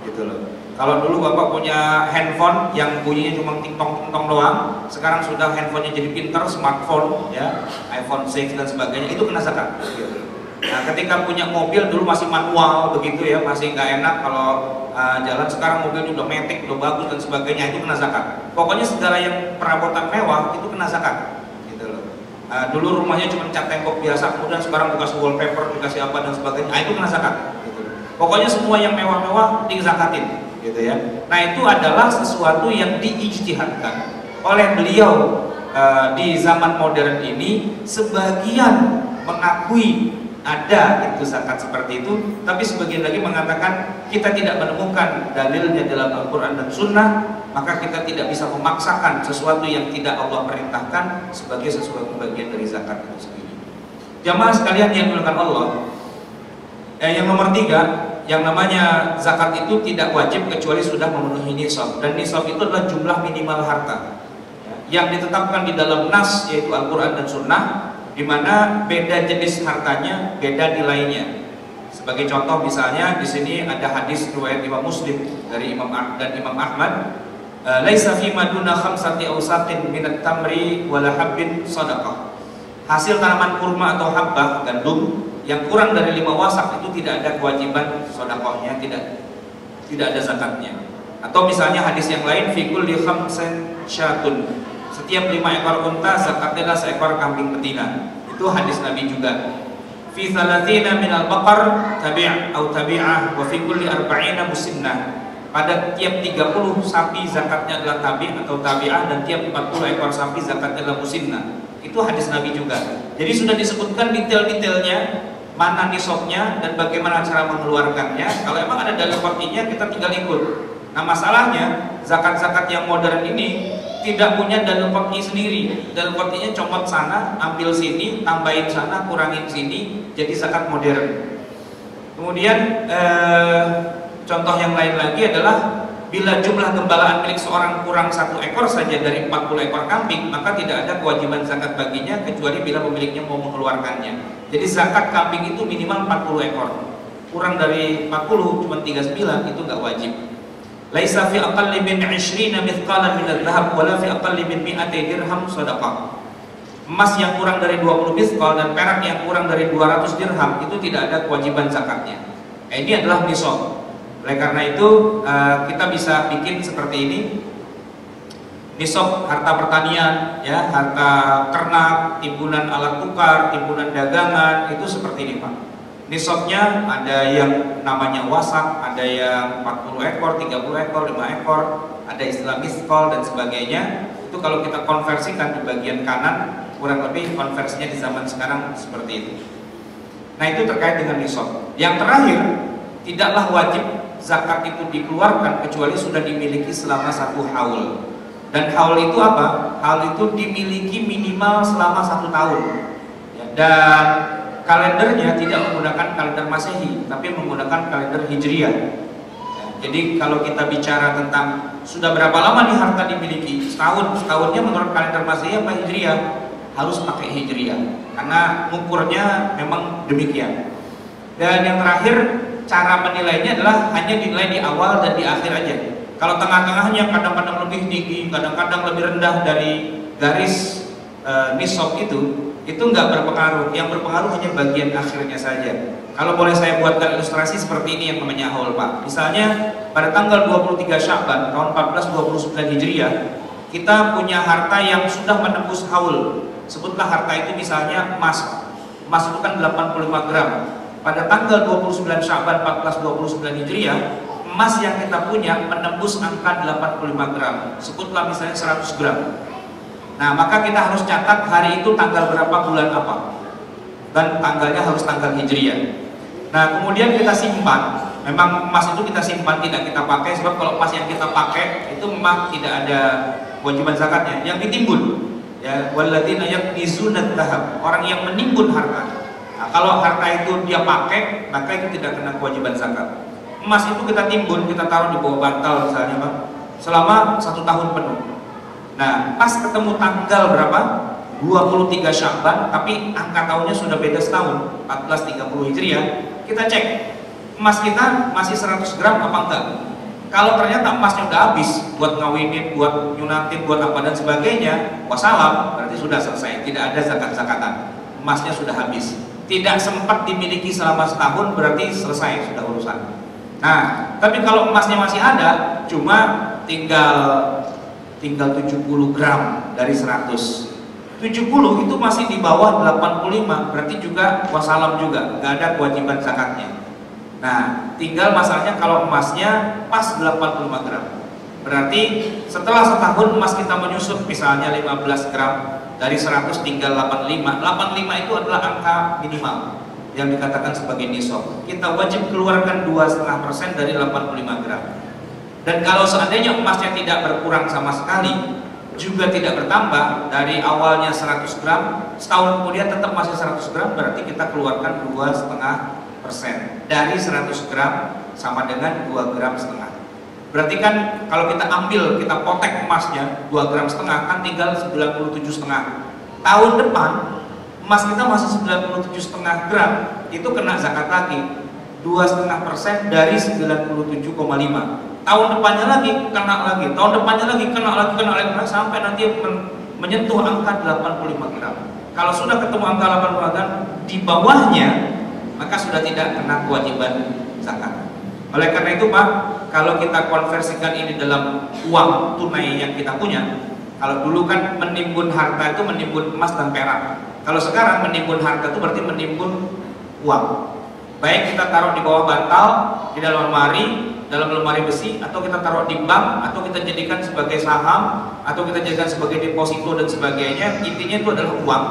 gitu loh. Kalau dulu bapak punya handphone yang bunyinya cuma ting-tong doang, sekarang sudah handphonenya jadi pinter, smartphone, ya, iPhone 6 dan sebagainya, itu kena zakat. Gitu. Nah, ketika punya mobil dulu masih manual begitu ya, masih nggak enak kalau jalan. Sekarang mobil udah matic, udah bagus dan sebagainya, itu kena zakat. Pokoknya segala yang perabotan mewah itu kena zakat. Gitu loh. Dulu rumahnya cuma cat tembok biasa, kemudian sekarang dikasih wallpaper, dikasih apa dan sebagainya, itu kena zakat. Gitu. Pokoknya semua yang mewah-mewah dizakatin. Gitu ya. Nah, itu adalah sesuatu yang diijtihadkan oleh beliau di zaman modern ini. Sebagian mengakui ada itu zakat seperti itu, tapi sebagian lagi mengatakan kita tidak menemukan dalilnya dalam Al-Quran dan Sunnah, maka kita tidak bisa memaksakan sesuatu yang tidak Allah perintahkan sebagai sesuatu bagian dari zakat itu sendiri. Jamaah sekalian yang dimuliakan Allah, yang nomor 3, yang namanya zakat itu tidak wajib kecuali sudah memenuhi nisab, dan nisab itu adalah jumlah minimal harta yang ditetapkan di dalam nas, yaitu Al-Quran dan Sunnah, di mana beda jenis hartanya, beda nilainya. Sebagai contoh misalnya di sini ada hadis riwayat Imam Muslim dari Imam Ahmad, laisa fi maduna khamsati awsaqin minat tamri wala habbin sadaqah. Hasil tanaman kurma atau habbah gandum yang kurang dari 5 wasak itu tidak ada kewajiban sedekahnya, tidak ada zakatnya. Atau misalnya hadis yang lain, fi kulli khamsin syatun, setiap 5 ekor unta zakatnya adalah seekor kambing betina. Itu hadis Nabi juga. Fi 30 minal baqar tabi' atau tabi'ah wa fi kulli 40 musinnah. Pada tiap 30 sapi zakatnya adalah tabi' atau tabi'ah, dan tiap 40 ekor sapi zakatnya adalah musinnah. Itu hadis Nabi juga. Jadi sudah disebutkan detail-detailnya, mana nisabnya dan bagaimana cara mengeluarkannya. Kalau emang ada dalil qat'iynya kita tinggal ikut. Nah, masalahnya zakat-zakat yang modern ini tidak punya dalil qat'i sendiri. Dalil qat'inya comot sana, ambil sini, tambahin sana, kurangin sini, jadi zakat modern. Kemudian contoh yang lain lagi adalah bila jumlah gembalaan milik seorang kurang 1 ekor saja dari 40 ekor kambing, maka tidak ada kewajiban zakat baginya kecuali bila pemiliknya mau mengeluarkannya. Jadi zakat kambing itu minimal 40 ekor. Kurang dari 40, cuma 39, itu nggak wajib. Laisa fi aqalli min 20 mithqalan min adh-dhahab wala fi aqalli min 100 dirham shadaqah. Emas yang kurang dari 20 mithqal dan perak yang kurang dari 200 dirham itu tidak ada kewajiban zakatnya. Ini adalah nisab. Oleh karena itu kita bisa bikin seperti ini. Nisab harta pertanian, ya, harta ternak, timbunan alat tukar, timbunan dagangan, itu seperti ini Pak. Nisabnya ada yang namanya wasak, ada yang 40 ekor, 30 ekor, 5 ekor, ada istilah miskol dan sebagainya. Itu kalau kita konversikan di bagian kanan, kurang lebih konversinya di zaman sekarang seperti itu. Nah, itu terkait dengan nisab. Yang terakhir, tidaklah wajib zakat itu dikeluarkan kecuali sudah dimiliki selama 1 haul. Dan haul itu apa? Haul itu dimiliki minimal selama 1 tahun. Ya, dan kalendernya tidak menggunakan kalender Masehi, tapi menggunakan kalender Hijriah. Ya, jadi kalau kita bicara tentang sudah berapa lama nih harta dimiliki, setahunnya menurut kalender Masehi apa Hijriah? Harus pakai Hijriah, karena ukurnya memang demikian. Dan yang terakhir, cara menilainya adalah hanya dinilai di awal dan di akhir aja. Kalau tengah-tengahnya kadang-kadang lebih tinggi, kadang-kadang lebih rendah dari garis nisab itu nggak berpengaruh. Yang berpengaruh hanya bagian akhirnya saja. Kalau boleh saya buatkan ilustrasi seperti ini yang namanya haul, Pak. Misalnya pada tanggal 23 Sya'ban tahun 1429 Hijriah, kita punya harta yang sudah menembus haul. Sebutlah harta itu misalnya emas. Emas itu kan 85 gram. Pada tanggal 29 Sya'ban 1429 Hijriah, emas yang kita punya menembus angka 85 gram. Sebutlah misalnya 100 gram. Nah, maka kita harus catat hari itu tanggal berapa, bulan apa. Dan tanggalnya harus tanggal Hijriah. Nah, kemudian kita simpan. Memang emas itu kita simpan, tidak kita pakai, sebab kalau emas yang kita pakai itu memang tidak ada kewajiban zakatnya. Yang ditimbun, ya, walladzina yaknizuna dzahab, orang yang menimbun harta. Nah, kalau harta itu dia pakai, maka itu tidak kena kewajiban zakat. Emas itu kita timbun, kita taruh di bawah bantal misalnya, Pak, selama 1 tahun penuh. Nah, pas ketemu tanggal berapa? 23 Sya'ban, tapi angka tahunnya sudah beda setahun, 1430 Hijriah. Kita cek, emas kita masih 100 gram apa enggak. Kalau ternyata emasnya udah habis buat ngawinin, buat nyunatin, buat apa dan sebagainya, wassalam, berarti sudah selesai, tidak ada zakat-zakatan. Emasnya sudah habis, tidak sempat dimiliki selama setahun, berarti selesai, sudah urusan. Nah, tapi kalau emasnya masih ada, cuma tinggal 70 gram dari 100. 70 itu masih di bawah 85, berarti juga wassalam juga, nggak ada kewajiban zakatnya. Nah, tinggal masalahnya kalau emasnya pas 85 gram. Berarti setelah setahun emas kita menyusut misalnya 15 gram, dari 100 tinggal 85. 85 itu adalah angka minimal yang dikatakan sebagai nisab. Kita wajib keluarkan 2,5% dari 85 gram. Dan kalau seandainya emasnya tidak berkurang sama sekali, juga tidak bertambah, dari awalnya 100 gram, setahun kemudian tetap masih 100 gram, berarti kita keluarkan 2,5%. Dari 100 gram sama dengan 2,5 gram. Berarti kan kalau kita ambil, kita potek emasnya 2,5 gram, kan tinggal 97,5. Tahun depan emas kita masih 97,5 gram, itu kena zakat lagi 2,5% dari 97,5. Tahun depannya lagi kena lagi, tahun depannya lagi kena lagi, sampai nanti menyentuh angka 85 gram. Kalau sudah ketemu angka 85 gram di bawahnya, maka sudah tidak kena kewajiban zakat. Oleh karena itu, Pak, kalau kita konversikan ini dalam uang tunai yang kita punya, kalau dulu kan menimbun harta itu menimbun emas dan perak. Kalau sekarang menimbun harta itu berarti menimbun uang. Baik kita taruh di bawah bantal, di dalam lemari besi, atau kita taruh di bank, atau kita jadikan sebagai saham, atau kita jadikan sebagai deposito dan sebagainya. Intinya itu adalah uang.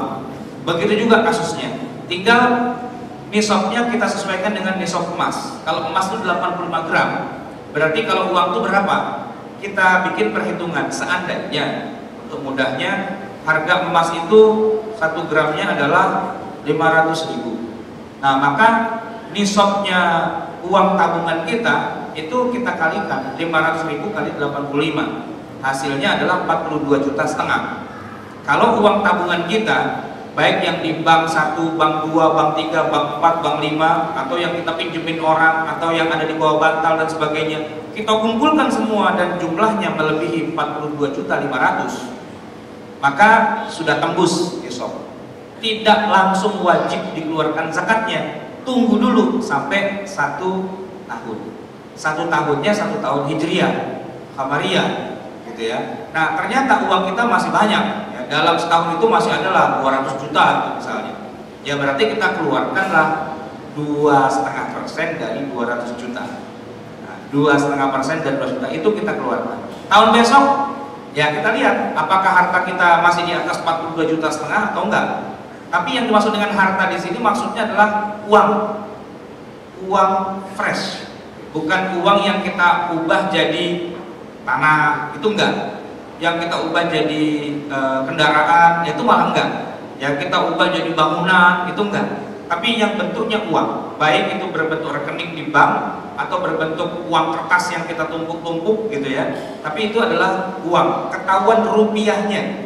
Begitu juga kasusnya. Tinggal nisabnya kita sesuaikan dengan nisab emas. Kalau emas itu 85 gram, berarti kalau uang itu berapa? Kita bikin perhitungan. Seandainya, untuk mudahnya, harga emas itu 1 gramnya adalah 500.000. Nah, maka nisabnya uang tabungan kita itu kita kalikan 500.000 kali 85, hasilnya adalah 42,5 juta. Kalau uang tabungan kita, baik yang di bank 1, bank 2, bank 3, bank 4, bank 5, atau yang kita pinjemin orang, atau yang ada di bawah bantal dan sebagainya, kita kumpulkan semua dan jumlahnya melebihi 42,5 juta, maka sudah tembus nisab. Tidak langsung wajib dikeluarkan zakatnya, tunggu dulu sampai 1 tahun. 1 tahunnya 1 tahun Hijriah, Qamariyah, gitu ya. Nah, ternyata uang kita masih banyak, ya, dalam setahun itu masih adalah 200 juta misalnya. Ya berarti kita keluarkanlah 2,5% dari 200 juta. Nah, 2,5% dari 200 juta itu kita keluarkan. Tahun besok, ya kita lihat apakah harta kita masih di atas 42,5 juta atau enggak. Tapi yang dimaksud dengan harta di sini maksudnya adalah uang fresh, bukan uang yang kita ubah jadi tanah, itu enggak. Yang kita ubah jadi kendaraan, itu malah enggak. Yang kita ubah jadi bangunan, itu enggak. Tapi yang bentuknya uang, baik itu berbentuk rekening di bank atau berbentuk uang kertas yang kita tumpuk-tumpuk gitu ya. Tapi itu adalah uang, ketahuan rupiahnya.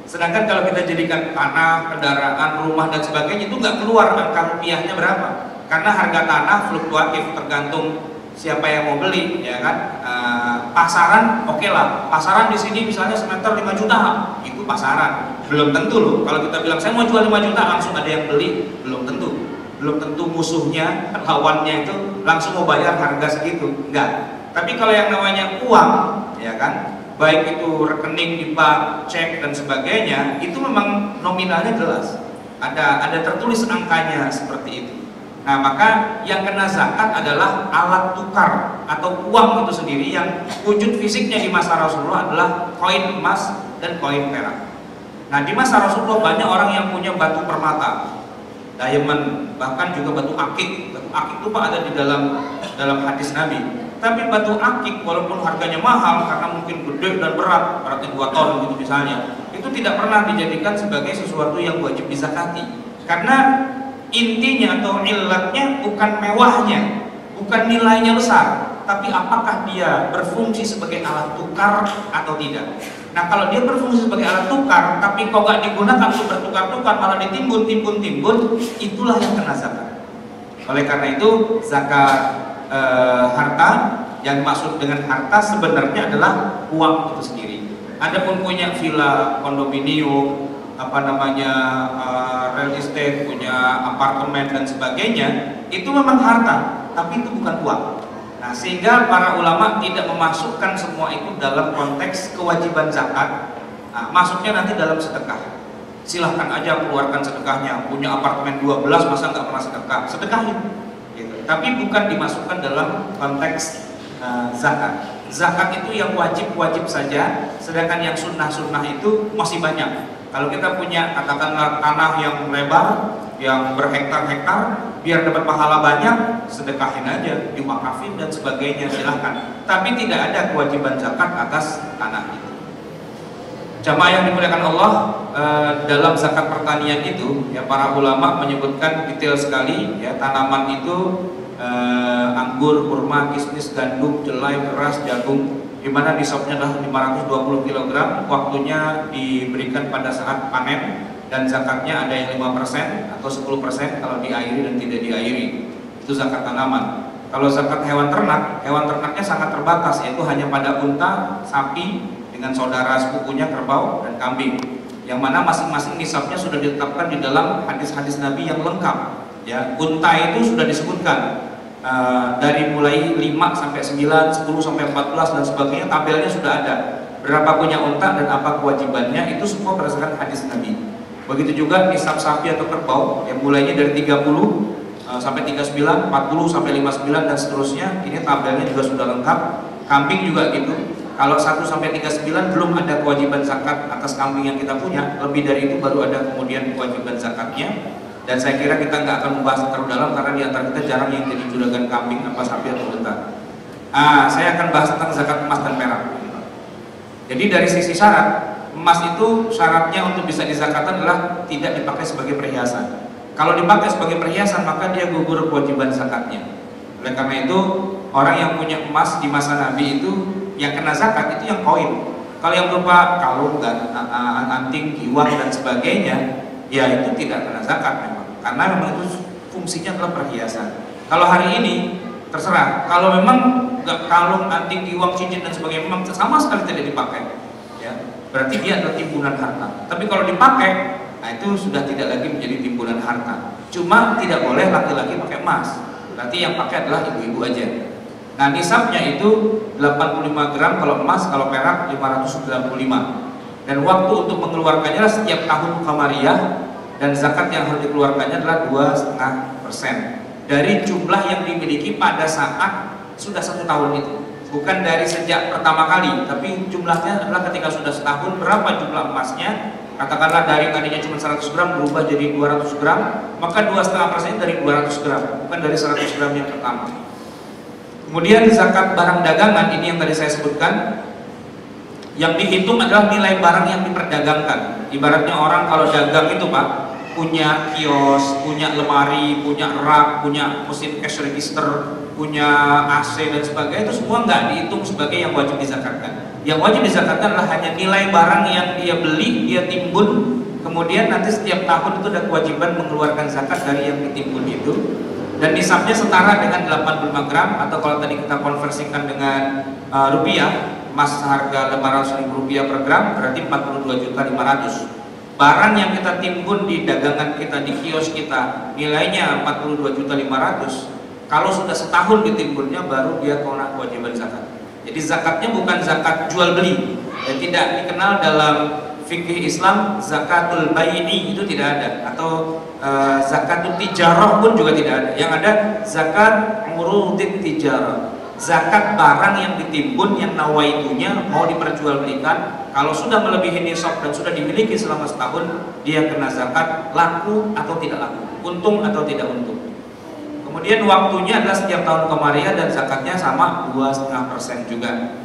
Sedangkan kalau kita jadikan tanah, kendaraan, rumah dan sebagainya, itu nggak keluar angka rupiahnya berapa. Karena harga tanah fluktuatif, tergantung siapa yang mau beli, ya kan. Pasaran, oke lah. Pasaran di sini misalnya semeter 5 juta, itu pasaran. Belum tentu loh. Kalau kita bilang saya mau jual 5 juta, langsung ada yang beli, belum tentu. belum tentu musuhnya, lawannya itu langsung mau bayar harga segitu, enggak. Tapi kalau yang namanya uang, ya kan, baik itu rekening di bank, cek dan sebagainya, itu memang nominalnya jelas, ada tertulis angkanya seperti itu. Nah, maka yang kena zakat adalah alat tukar atau uang itu sendiri yang wujud fisiknya di masa Rasulullah adalah koin emas dan koin perak. Nah, di masa Rasulullah banyak orang yang punya batu permata, diamond, bahkan juga batu akik. Batu akik itu Pak ada di dalam hadis Nabi. Tapi batu akik walaupun harganya mahal karena mungkin gede dan beratnya 2 ton gitu misalnya, itu tidak pernah dijadikan sebagai sesuatu yang wajib dizakati. Karena intinya atau illatnya bukan mewahnya, bukan nilainya besar, tapi apakah dia berfungsi sebagai alat tukar atau tidak. Nah, kalau dia berfungsi sebagai alat tukar, tapi kok gak digunakan untuk bertukar-tukar, malah ditimbun, itulah yang kena zakat. Oleh karena itu, zakat harta, yang dimaksud dengan harta sebenarnya adalah uang itu sendiri. Adapun punya villa, kondominium, real estate, punya apartemen dan sebagainya, itu memang harta, tapi itu bukan uang. Nah, sehingga para ulama tidak memasukkan semua itu dalam konteks kewajiban zakat. Nah, masuknya nanti dalam sedekah. Silahkan aja keluarkan sedekahnya. Punya apartemen 12 masa nggak pernah sedekah? Sedekahin. Gitu. Tapi bukan dimasukkan dalam konteks zakat. Zakat itu yang wajib saja, sedangkan yang sunnah itu masih banyak. Kalau kita punya katakanlah tanah yang lebar, yang berhektar-hektar, biar dapat pahala banyak, sedekahin aja, diwakafin dan sebagainya, silahkan. Tapi tidak ada kewajiban zakat atas tanah itu. Jamaah yang dimuliakan Allah, dalam zakat pertanian itu, ya para ulama menyebutkan detail sekali, ya tanaman itu anggur, kurma, kismis, gandum, jelai, beras, jagung, di mana nisabnya adalah 520 kg, waktunya diberikan pada saat panen, dan zakatnya ada yang 5% atau 10% kalau diairi dan tidak diairi. Itu zakat tanaman. Kalau zakat hewan ternaknya sangat terbatas, yaitu hanya pada unta, sapi, dengan saudara sepupunya kerbau dan kambing, yang mana masing-masing nisabnya sudah ditetapkan di dalam hadis-hadis Nabi yang lengkap. Ya, unta itu sudah disebutkan dari mulai 5 sampai 9, 10 sampai 14 dan sebagainya, tabelnya sudah ada. Berapa punya unta dan apa kewajibannya, itu semua berdasarkan hadis Nabi. Begitu juga nisab sapi atau kerbau yang mulainya dari 30 sampai 39, 40 sampai 59 dan seterusnya, ini tabelnya juga sudah lengkap. Kambing juga gitu. Kalau 1 sampai 39 belum ada kewajiban zakat atas kambing yang kita punya, lebih dari itu baru ada kemudian kewajiban zakatnya. Dan saya kira kita nggak akan membahas terlalu dalam karena di antara kita jarang yang jadi juragan kambing apa sapi atau unta. Saya akan bahas tentang zakat emas dan perak. Jadi dari sisi syarat, emas itu syaratnya untuk bisa dizakatkan adalah tidak dipakai sebagai perhiasan. Kalau dipakai sebagai perhiasan maka dia gugur kewajiban zakatnya. Oleh karena itu orang yang punya emas di masa Nabi itu yang kena zakat itu yang koin. Kalau yang berupa kalung dan anting, giwang dan sebagainya, ya itu tidak kena zakat memang, karena memang itu fungsinya adalah perhiasan. Kalau hari ini terserah, kalau memang nggak kalung, anting, giwang, cincin dan sebagainya memang sama sekali tidak dipakai, ya berarti dia adalah timbunan harta. Tapi kalau dipakai, nah itu sudah tidak lagi menjadi timbunan harta. Cuma tidak boleh laki-laki pakai emas, berarti yang pakai adalah ibu-ibu aja. Nah, nisabnya itu 85 gram kalau emas, kalau perak 595. Dan waktu untuk mengeluarkannya adalah setiap tahun Qamariyah, dan zakat yang harus dikeluarkannya adalah 2,5% dari jumlah yang dimiliki pada saat sudah 1 tahun itu. Bukan dari sejak pertama kali, tapi jumlahnya adalah ketika sudah setahun berapa jumlah emasnya. Katakanlah dari tadinya cuma 100 gram berubah jadi 200 gram, maka 2,5% dari 200 gram, bukan dari 100 gram yang pertama. Kemudian zakat barang dagangan ini yang tadi saya sebutkan, yang dihitung adalah nilai barang yang diperdagangkan. Ibaratnya orang kalau dagang itu Pak, punya kios, punya lemari, punya rak, punya mesin cash register, punya AC dan sebagainya, itu semua nggak dihitung sebagai yang wajib dizakatkan. Yang wajib dizakatkan adalah hanya nilai barang yang dia beli, dia timbun, kemudian nanti setiap tahun itu ada kewajiban mengeluarkan zakat dari yang ditimbun itu. Dan nisabnya setara dengan 85 gram, atau kalau tadi kita konversikan dengan rupiah, emas seharga 500.000 rupiah per gram berarti 42.500.000. barang yang kita timbun di dagangan kita, di kios kita, nilainya 42.500.000, kalau sudah setahun ditimbunnya baru dia kena kewajiban zakat. Jadi zakatnya bukan zakat jual beli, dan tidak dikenal dalam fikih Islam zakatul bai'i, itu tidak ada, atau zakatul tijarah pun juga tidak ada. Yang ada zakat urudit tijarah, zakat barang yang ditimbun, yang nawaitunya mau diperjualbelikan. Kalau sudah melebihi nisab dan sudah dimiliki selama setahun, dia kena zakat, laku atau tidak laku, untung atau tidak untung. Kemudian waktunya adalah setiap tahun Qamariah dan zakatnya sama 2,5% juga.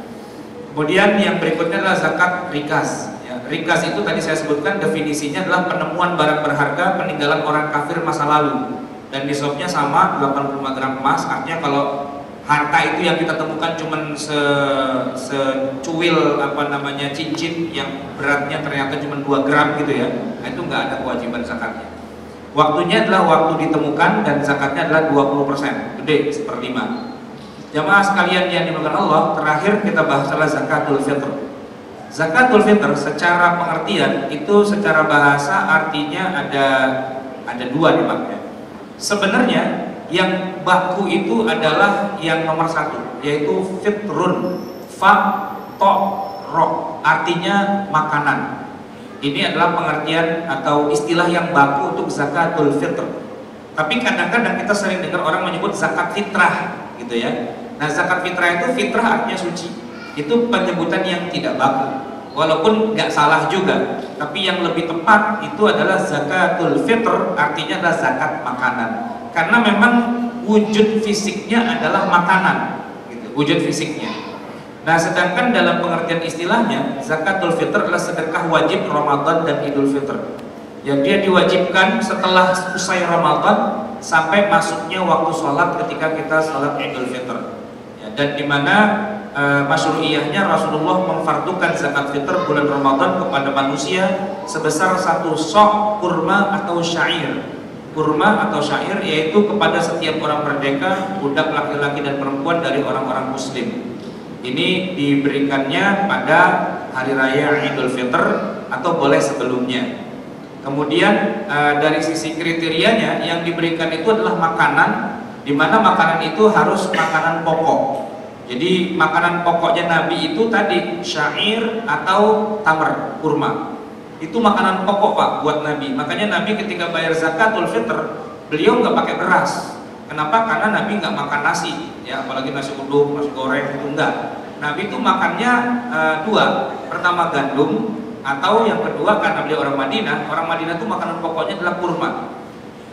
Kemudian yang berikutnya adalah zakat rikas. Ya, rikas itu tadi saya sebutkan definisinya adalah penemuan barang berharga peninggalan orang kafir masa lalu, dan nisabnya sama 85 gram emas. Artinya kalau harta itu yang kita temukan cuman secuil cincin yang beratnya ternyata cuma 2 gram gitu ya, nah itu nggak ada kewajiban zakatnya. Waktunya adalah waktu ditemukan dan zakatnya adalah 20%, gede 1/5. Jamaah sekalian yang dimuliakan Allah, terakhir kita bahas adalah zakatul fitr. Zakatul fitr secara pengertian itu secara bahasa artinya ada dua nih Pak. Sebenarnya yang baku itu adalah yang nomor 1, yaitu fitrun, fa to ro, artinya makanan. Ini adalah pengertian atau istilah yang baku untuk zakatul fitr. Tapi kadang-kadang kita sering dengar orang menyebut zakat fitrah gitu ya. Nah, zakat fitrah itu, fitrah artinya suci. Itu penyebutan yang tidak baku, walaupun nggak salah juga. Tapi yang lebih tepat itu adalah zakatul fitr, artinya adalah zakat makanan. Karena memang wujud fisiknya adalah makanan, gitu, wujud fisiknya. Nah, sedangkan dalam pengertian istilahnya, zakatul fitr adalah sedekah wajib Ramadan dan Idul Fitr. Ya, dia diwajibkan setelah usai Ramadan sampai masuknya waktu sholat ketika kita sholat Idul Fitr. Ya, dan dimana masyru'iyahnya Rasulullah memfardukan zakat fitr bulan Ramadan kepada manusia sebesar 1 sok kurma atau syair. Kurma atau syair yaitu kepada setiap orang merdeka, budak laki-laki dan perempuan dari orang-orang muslim. Ini diberikannya pada hari raya Idul Fitr atau boleh sebelumnya. Kemudian dari sisi kriterianya yang diberikan itu adalah makanan, di mana makanan itu harus makanan pokok. Jadi makanan pokoknya Nabi itu tadi syair atau tamar, kurma. Itu makanan pokok Pak buat Nabi. Makanya Nabi ketika bayar zakatul fitr, beliau nggak pakai beras. Kenapa? Karena Nabi nggak makan nasi, ya, apalagi nasi uduk, nasi goreng itu enggak. Nabi itu makannya dua. Pertama gandum, atau yang kedua karena beliau orang Madinah itu makanan pokoknya adalah kurma.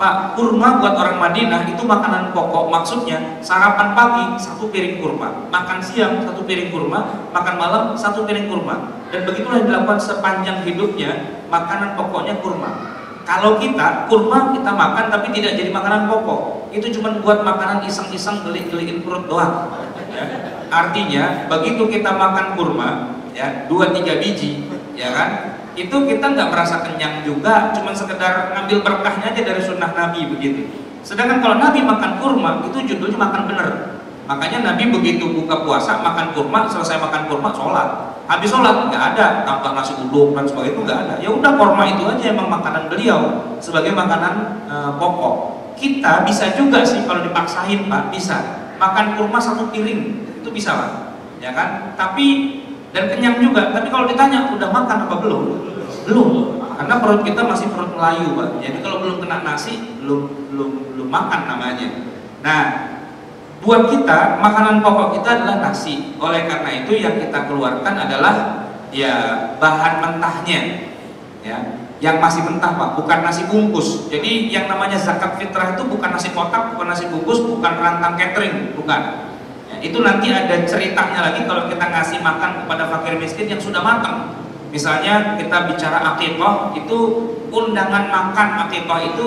Pak, kurma buat orang Madinah itu makanan pokok, maksudnya sarapan pagi 1 piring kurma, makan siang 1 piring kurma, makan malam 1 piring kurma. Dan begitulah yang dilakukan sepanjang hidupnya, makanan pokoknya kurma. Kalau kita, kurma kita makan tapi tidak jadi makanan pokok, itu cuma buat makanan iseng-iseng, geli-geliin perut doang. Ya. Artinya, begitu kita makan kurma, ya 2-3 biji, ya kan? Itu kita nggak merasa kenyang juga, cuma sekedar ngambil berkahnya aja dari sunnah Nabi begitu. Sedangkan kalau Nabi makan kurma, itu judulnya makan bener. Makanya Nabi begitu buka puasa makan kurma, selesai makan kurma sholat. Habis sholat nggak ada tambah nasi uduk dan sebagainya, itu nggak ada. Ya udah, kurma itu aja emang makanan beliau sebagai makanan pokok. Kita bisa juga sih kalau dipaksain Pak, bisa makan kurma 1 piring, itu bisa Pak, ya kan? Tapi dan kenyang juga. Tapi kalau ditanya udah makan apa belum? Belum. Karena perut kita masih perut Melayu Pak. Jadi kalau belum kena nasi, belum makan namanya. Nah, buat kita makanan pokok kita adalah nasi. Oleh karena itu yang kita keluarkan adalah ya bahan mentahnya, ya, yang masih mentah Pak, bukan nasi bungkus. Jadi yang namanya zakat fitrah itu bukan nasi kotak, bukan nasi bungkus, bukan rantang catering, bukan. Ya, itu nanti ada ceritanya lagi kalau kita ngasih makan kepada fakir miskin yang sudah matang. Misalnya kita bicara akikah, itu undangan makan akikah itu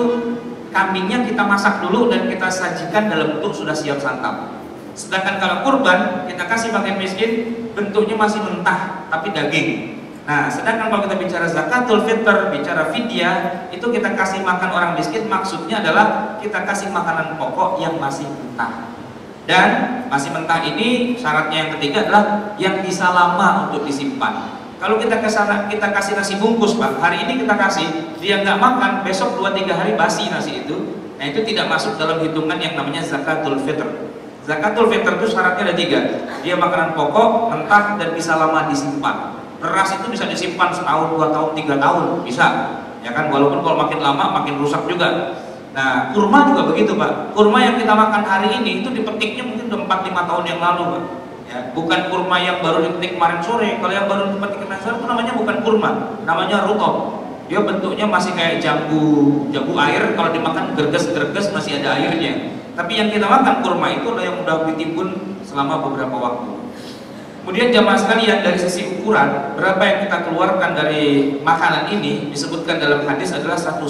kambingnya kita masak dulu dan kita sajikan dalam bentuk sudah siap santap. Sedangkan kalau kurban kita kasih fakir miskin, bentuknya masih mentah tapi daging. Nah, sedangkan kalau kita bicara zakatul fitr, bicara fidyah, itu kita kasih makan orang miskin, maksudnya adalah kita kasih makanan pokok yang masih mentah. Dan masih mentah ini syaratnya yang ketiga adalah yang bisa lama untuk disimpan. Kalau kita ke sana kita kasih nasi bungkus Pak, hari ini kita kasih, dia nggak makan, besok 2-3 hari basi nasi itu. Nah itu tidak masuk dalam hitungan yang namanya zakatul fitr. Zakatul fitr itu syaratnya ada 3. Dia makanan pokok, mentah, dan bisa lama disimpan. Beras itu bisa disimpan setahun, 2 tahun, 3 tahun, bisa. Ya kan, walaupun kalau makin lama makin rusak juga. Nah, kurma juga begitu Pak. Kurma yang kita makan hari ini itu dipetiknya mungkin udah 4-5 tahun yang lalu Pak. Ya, bukan kurma yang baru dipetik kemarin sore. Kalau yang baru dipetik kemarin sore itu namanya bukan kurma, namanya rutob. Dia bentuknya masih kayak jambu air, kalau dimakan gerges-gerges masih ada airnya. Tapi yang kita makan kurma itu adalah yang udah ditimbun selama beberapa waktu. Kemudian jamaah sekalian, dari sisi ukuran berapa yang kita keluarkan dari makanan ini disebutkan dalam hadis adalah 1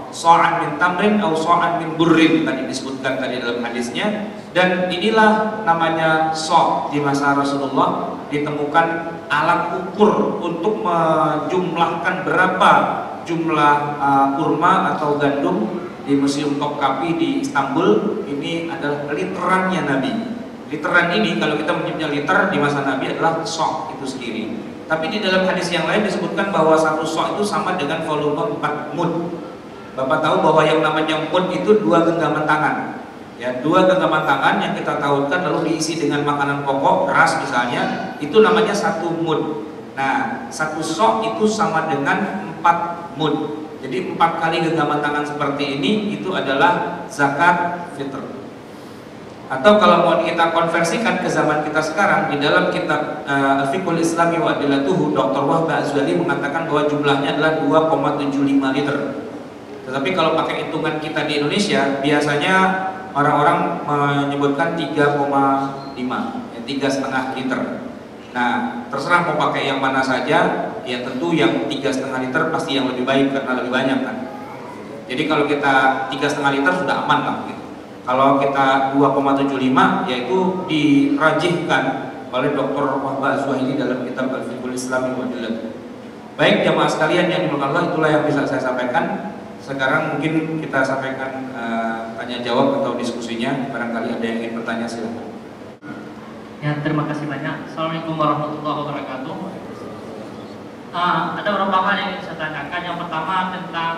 so'an min tamrin atau so'an min burrin, tadi disebutkan tadi dalam hadisnya. Dan inilah namanya so' di masa Rasulullah, ditemukan alat ukur untuk menjumlahkan berapa jumlah kurma atau gandum di Museum Topkapi di Istanbul. Ini adalah literannya Nabi. Literan ini kalau kita menyebutnya liter di masa Nabi adalah so' itu sendiri. Tapi di dalam hadis yang lain disebutkan bahwa 1 so' itu sama dengan volume 4 mud. Bapak tahu bahwa yang namanya mud itu 2 genggaman tangan. Ya, 2 genggaman tangan yang kita tautkan lalu diisi dengan makanan pokok, beras misalnya, itu namanya 1 mud. Nah, 1 so' itu sama dengan 4 mud. Jadi 4 kali genggaman tangan seperti ini itu adalah zakat fitr. Atau kalau mau kita konversikan ke zaman kita sekarang, di dalam kitab Al-Fiqhul Islami wa Adillatuhu, Dr. Wahba Az-Zuhali mengatakan bahwa jumlahnya adalah 2,75 liter. Tetapi kalau pakai hitungan kita di Indonesia, biasanya orang-orang menyebutkan 3,5, ya 3,5 liter. Nah, terserah mau pakai yang mana saja, ya tentu yang 3,5 liter pasti yang lebih baik karena lebih banyak kan. Jadi kalau kita 3,5 liter sudah aman lah gitu. Kalau kita 2,75, yaitu dirajihkan oleh Dr. Wahba Az-Zuhali dalam kitab Al-Fiqhul Islami wa Adillatuhu. Baik jamaah sekalian yang dimuliakan Allah, itulah yang bisa saya sampaikan. Sekarang mungkin kita sampaikan tanya jawab atau diskusinya. Barangkali ada yang ingin bertanya, silakan. Ya, terima kasih banyak. Assalamualaikum warahmatullahi wabarakatuh. Ada beberapa hal yang ingin saya tanyakan. Yang pertama tentang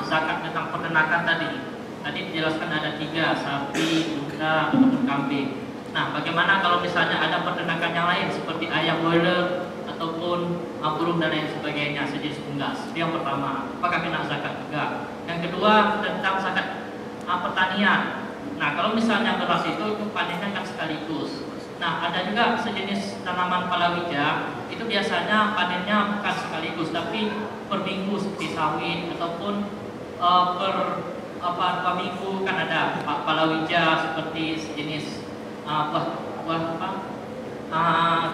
zakat tentang peternakan tadi. Tadi dijelaskan ada 3, sapi, unta, ataupun kambing. Nah, bagaimana kalau misalnya ada peternakan yang lain seperti ayam broiler ataupun burung dan lain sebagainya sejenis unggas? Itu yang pertama, apakah kena zakat juga? Yang kedua tentang zakat pertanian. Nah, kalau misalnya beras itu panennya kan sekaligus. Nah, ada juga sejenis tanaman palawija, itu biasanya panennya bukan sekaligus tapi per minggu seperti sawit ataupun per 2 minggu kan ada palawija seperti sejenis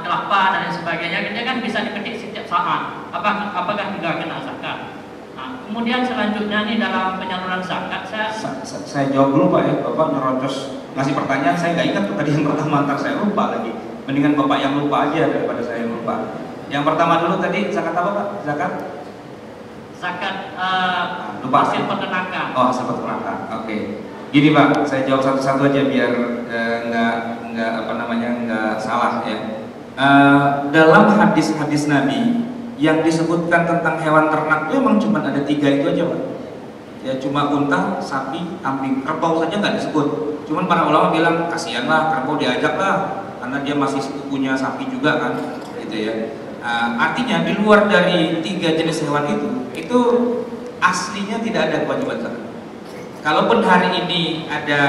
kelapa dan lain sebagainya. Dia kan bisa dipetik setiap saat. Apakah juga kena zakat? Nah, kemudian selanjutnya nih dalam penyaluran zakat saya jawab dulu Pak ya. Bapak nyerocos ngasih pertanyaan, saya nggak ingat tuh tadi yang pertama, ntar saya lupa lagi. Mendingan Bapak yang lupa aja daripada saya yang lupa. Yang pertama dulu tadi zakat apa Pak? Zakat lupa. Hasil peternakan. Oh, hasil peternakan. Oke. Gini Pak, saya jawab satu-satu aja biar nggak salah ya. Dalam hadis-hadis Nabi yang disebutkan tentang hewan ternak itu emang cuma ada 3 itu aja Pak. Ya cuma unta, sapi, kambing. Kerbau saja nggak disebut. Cuman para ulama bilang kasihanlah kerbau, diajak lah karena dia masih sepupunya sapi juga kan, gitu ya. Artinya di luar dari 3 jenis hewan itu aslinya tidak ada kewajiban zakat. Kalaupun hari ini ada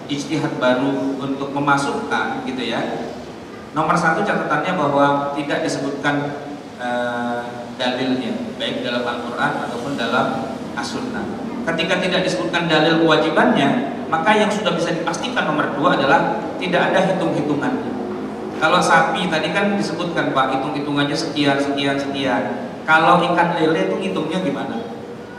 ijtihad baru untuk memasukkan gitu ya, nomor 1 catatannya bahwa tidak disebutkan dalilnya, baik dalam Al-Quran ataupun dalam As-Sunnah. Ketika tidak disebutkan dalil kewajibannya, maka yang sudah bisa dipastikan nomor 2 adalah tidak ada hitung-hitungannya. Kalau sapi tadi kan disebutkan Pak, hitung-hitungannya sekian. Kalau ikan lele itu hitungnya gimana?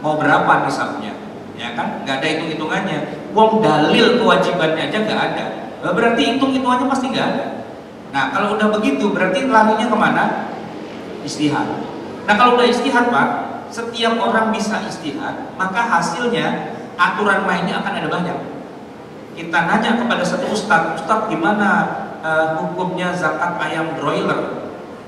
Mau berapa nisabnya? Ya kan? Nggak ada hitung-hitungannya. Wong dalil kewajibannya aja nggak ada. Berarti hitung-hitungannya pasti nggak ada. Nah kalau udah begitu berarti larinya kemana? Ijtihad. Nah kalau udah ijtihad Pak, setiap orang bisa ijtihad, maka hasilnya aturan mainnya akan ada banyak. Kita nanya kepada satu ustadz gimana hukumnya zakat ayam broiler?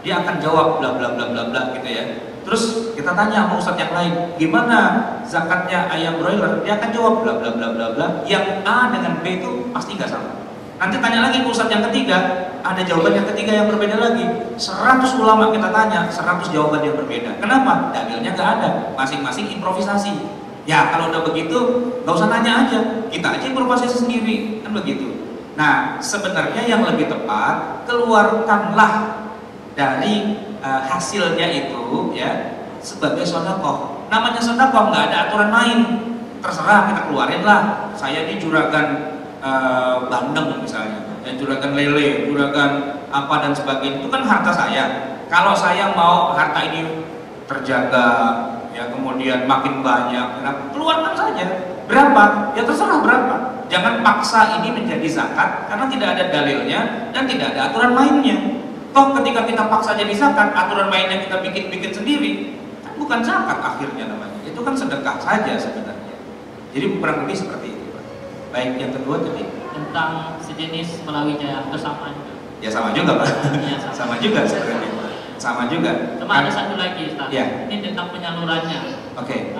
dia akan jawab bla bla bla bla bla gitu ya. Terus kita tanya sama ustadz yang lain, gimana zakatnya ayam broiler? Dia akan jawab bla bla bla bla bla. Yang A dengan B itu pasti nggak sama. Nanti tanya lagi ke ustadz yang ketiga, ada jawaban yang ketiga yang berbeda lagi. 100 ulama kita tanya, 100 jawaban yang berbeda. Kenapa? Dalilnya nggak ada, masing-masing improvisasi. Ya kalau udah begitu, nggak usah nanya aja, kita aja improvisasi sendiri, kan begitu. Nah sebenarnya yang lebih tepat, keluarkanlah dari hasilnya itu ya sebagai sedekah. Namanya sedekah nggak ada aturan main, terserah kita keluarin lah. Saya di juragan bandeng misalnya, juragan lele, juragan apa dan sebagainya, itu kan harta saya. Kalau saya mau harta ini terjaga, ya kemudian makin banyak, keluarkan saja. Berapa? Ya terserah berapa. Jangan paksa ini menjadi zakat karena tidak ada dalilnya dan tidak ada aturan mainnya. Toh ketika kita paksa jadi zakat, aturan mainnya kita bikin sendiri, kan bukan zakat akhirnya namanya. Itu kan sedekah saja sebenarnya. Jadi kurang lebih seperti itu. Baik, yang kedua tadi tentang sejenis melalui jaya bersama juga. Ya sama juga Pak. Ya, sama juga sebenarnya. Sama juga. Cuma ada satu lagi Ustaz. Ya. Ini tentang penyalurannya. Oke.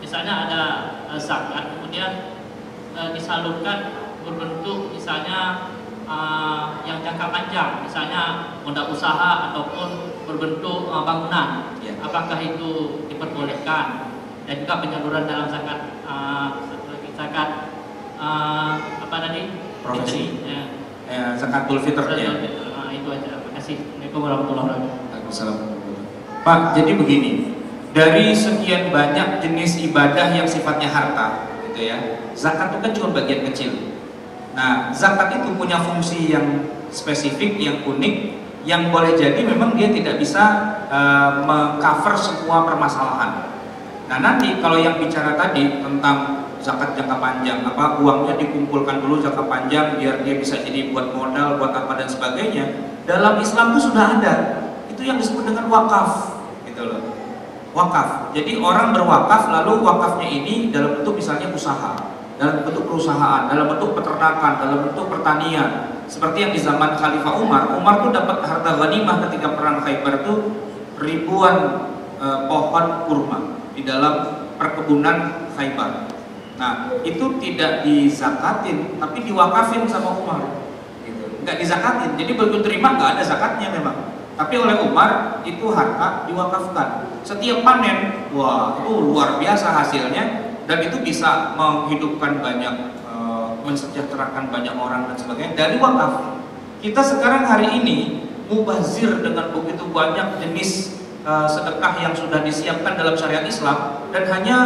Misalnya ada zakat, kemudian disalurkan berbentuk misalnya yang jangka panjang, misalnya modal usaha ataupun berbentuk bangunan. Ya. Apakah itu diperbolehkan? Dan juga penyaluran dalam zakat zakat apa tadi? Profesi. Fitri, ya. Zakatul fitr ya. Itu aja. Terima kasih. Assalamualaikum warahmatullahi wabarakatuh. Waalaikumsalam. Pak, jadi begini, dari sekian banyak jenis ibadah yang sifatnya harta, gitu ya, zakat itu kan cuma bagian kecil. Nah, zakat itu punya fungsi yang spesifik, yang unik, yang boleh jadi memang dia tidak bisa mengcover semua permasalahan. Nah, nanti kalau yang bicara tadi tentang zakat jangka panjang, apa uangnya dikumpulkan dulu jangka panjang biar dia bisa jadi buat modal, buat apa dan sebagainya. Dalam Islam itu sudah ada. Itu yang disebut dengan wakaf, gitu loh. Wakaf. Jadi orang berwakaf, lalu wakafnya ini dalam bentuk misalnya usaha, dalam bentuk perusahaan, dalam bentuk peternakan, dalam bentuk pertanian. Seperti yang di zaman Khalifah Umar tuh dapat harta ghanimah ketika perang Khaybar itu ribuan pohon kurma di dalam perkebunan Khaybar. Nah, itu tidak dizakatin, tapi diwakafin sama Umar. Gitu. Nggak dizakatin, jadi begitu terima nggak ada zakatnya memang. Tapi oleh Umar itu harta diwakafkan. Setiap panen, wah itu luar biasa hasilnya, dan itu bisa menghidupkan banyak, mensejahterakan banyak orang dan sebagainya dari wakaf. Kita sekarang hari ini mubazir dengan begitu banyak jenis sedekah yang sudah disiapkan dalam syariat Islam dan hanya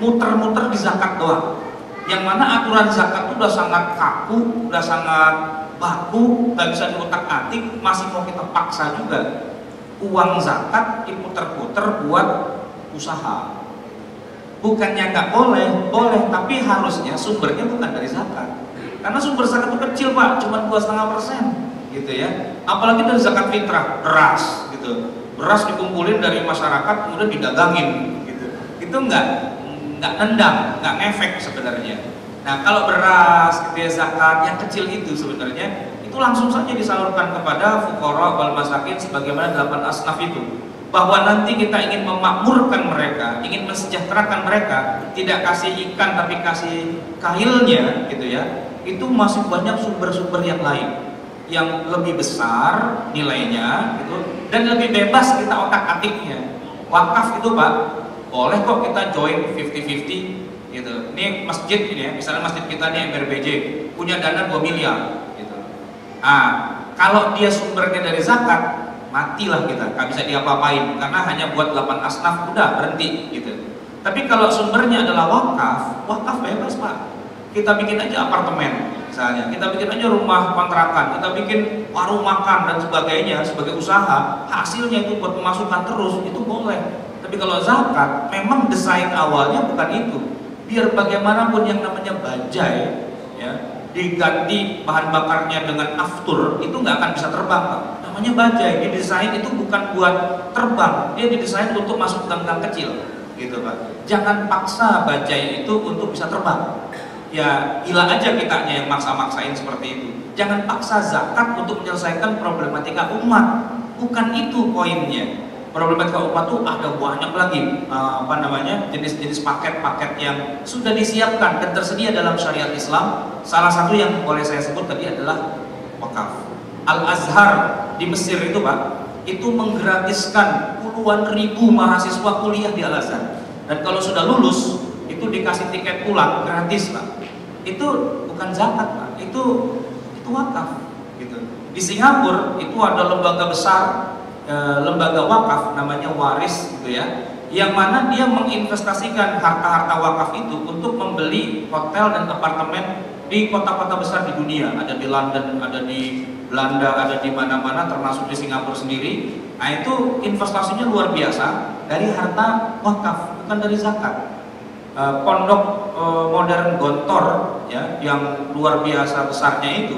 muter-muter di zakat doang. Yang mana aturan zakat itu udah sangat kaku, udah sangat baku, nggak bisa diutak-atik, masih mau kita paksa juga. Uang zakat diputer-puter buat usaha. Bukannya nggak boleh, boleh, tapi harusnya sumbernya bukan dari zakat. Karena sumber zakat itu kecil Pak, cuma 2,5%, gitu ya. Apalagi dari zakat fitrah, beras, gitu. Beras dikumpulin dari masyarakat kemudian didagangin, gitu. Itu nggak nendang, nggak ngefek sebenarnya. Nah kalau beras, gitu ya, zakat yang kecil itu sebenarnya itu langsung saja disalurkan kepada fuqara wal masakin sebagaimana 8 asnaf itu. Bahwa nanti kita ingin memakmurkan mereka, ingin mensejahterakan mereka, tidak kasih ikan tapi kasih kailnya, gitu ya. Itu masih banyak sumber-sumber yang lain yang lebih besar nilainya gitu, dan lebih bebas kita otak-atiknya. Wakaf itu Pak, boleh kok kita join 50-50 gitu. Ini masjid ini ya, misalnya masjid kita nih MRBJ punya dana 2 miliar gitu. Kalau dia sumbernya dari zakat, matilah kita, nggak bisa diapa-apain karena hanya buat 8 asnaf, udah berhenti gitu. Tapi kalau sumbernya adalah wakaf bebas Pak. Kita bikin aja apartemen misalnya, kita bikin aja rumah kontrakan, kita bikin warung makan dan sebagainya sebagai usaha, hasilnya itu buat pemasukan terus, itu boleh. Tapi kalau zakat, memang desain awalnya bukan itu. Biar bagaimanapun yang namanya bajai, ya, diganti bahan bakarnya dengan aftur, itu nggak akan bisa terbang Pak. Namanya bajai, didesain itu bukan buat terbang, dia didesain untuk masuk gang-gang kecil, gitu Pak. Jangan paksa bajai itu untuk bisa terbang. ya gila aja kitanya yang maksa-maksain seperti itu. Jangan paksa zakat untuk menyelesaikan problematika umat. Bukan itu poinnya. Problematika umat itu ada banyak lagi jenis-jenis paket-paket yang sudah disiapkan dan tersedia dalam syariat Islam. Salah satu yang boleh saya sebut tadi adalah wakaf. Al-Azhar di Mesir itu Pak, itu menggratiskan puluhan ribu mahasiswa kuliah di Al-Azhar. Dan kalau sudah lulus, itu dikasih tiket pulang gratis Pak. Itu bukan zakat Pak, itu wakaf gitu. Di Singapura itu ada lembaga besar, lembaga wakaf namanya Waris gitu ya, yang mana dia menginvestasikan harta-harta wakaf itu untuk membeli hotel dan apartemen di kota-kota besar di dunia. Ada di London, ada di Belanda, ada di mana-mana, termasuk di Singapura sendiri. Nah itu investasinya luar biasa dari harta wakaf, bukan dari zakat. Pondok modern Gontor ya, yang luar biasa besarnya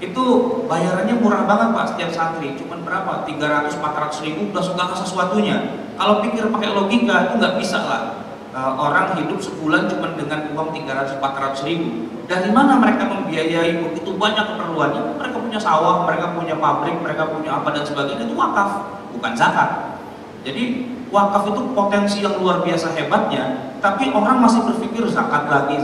itu bayarannya murah banget Pak setiap santri, cuman berapa? 300-400 ribu udah segala sesuatunya. Kalau pikir pakai logika itu nggak bisa lah. Orang hidup sebulan cuma dengan uang 300-400 ribu. Dari mana mereka membiayai begitu banyak keperluannya? Mereka punya sawah, mereka punya pabrik, mereka punya apa dan sebagainya. Itu wakaf, bukan zakat. Jadi wakaf itu potensi yang luar biasa hebatnya. Tapi orang masih berpikir zakat lagi.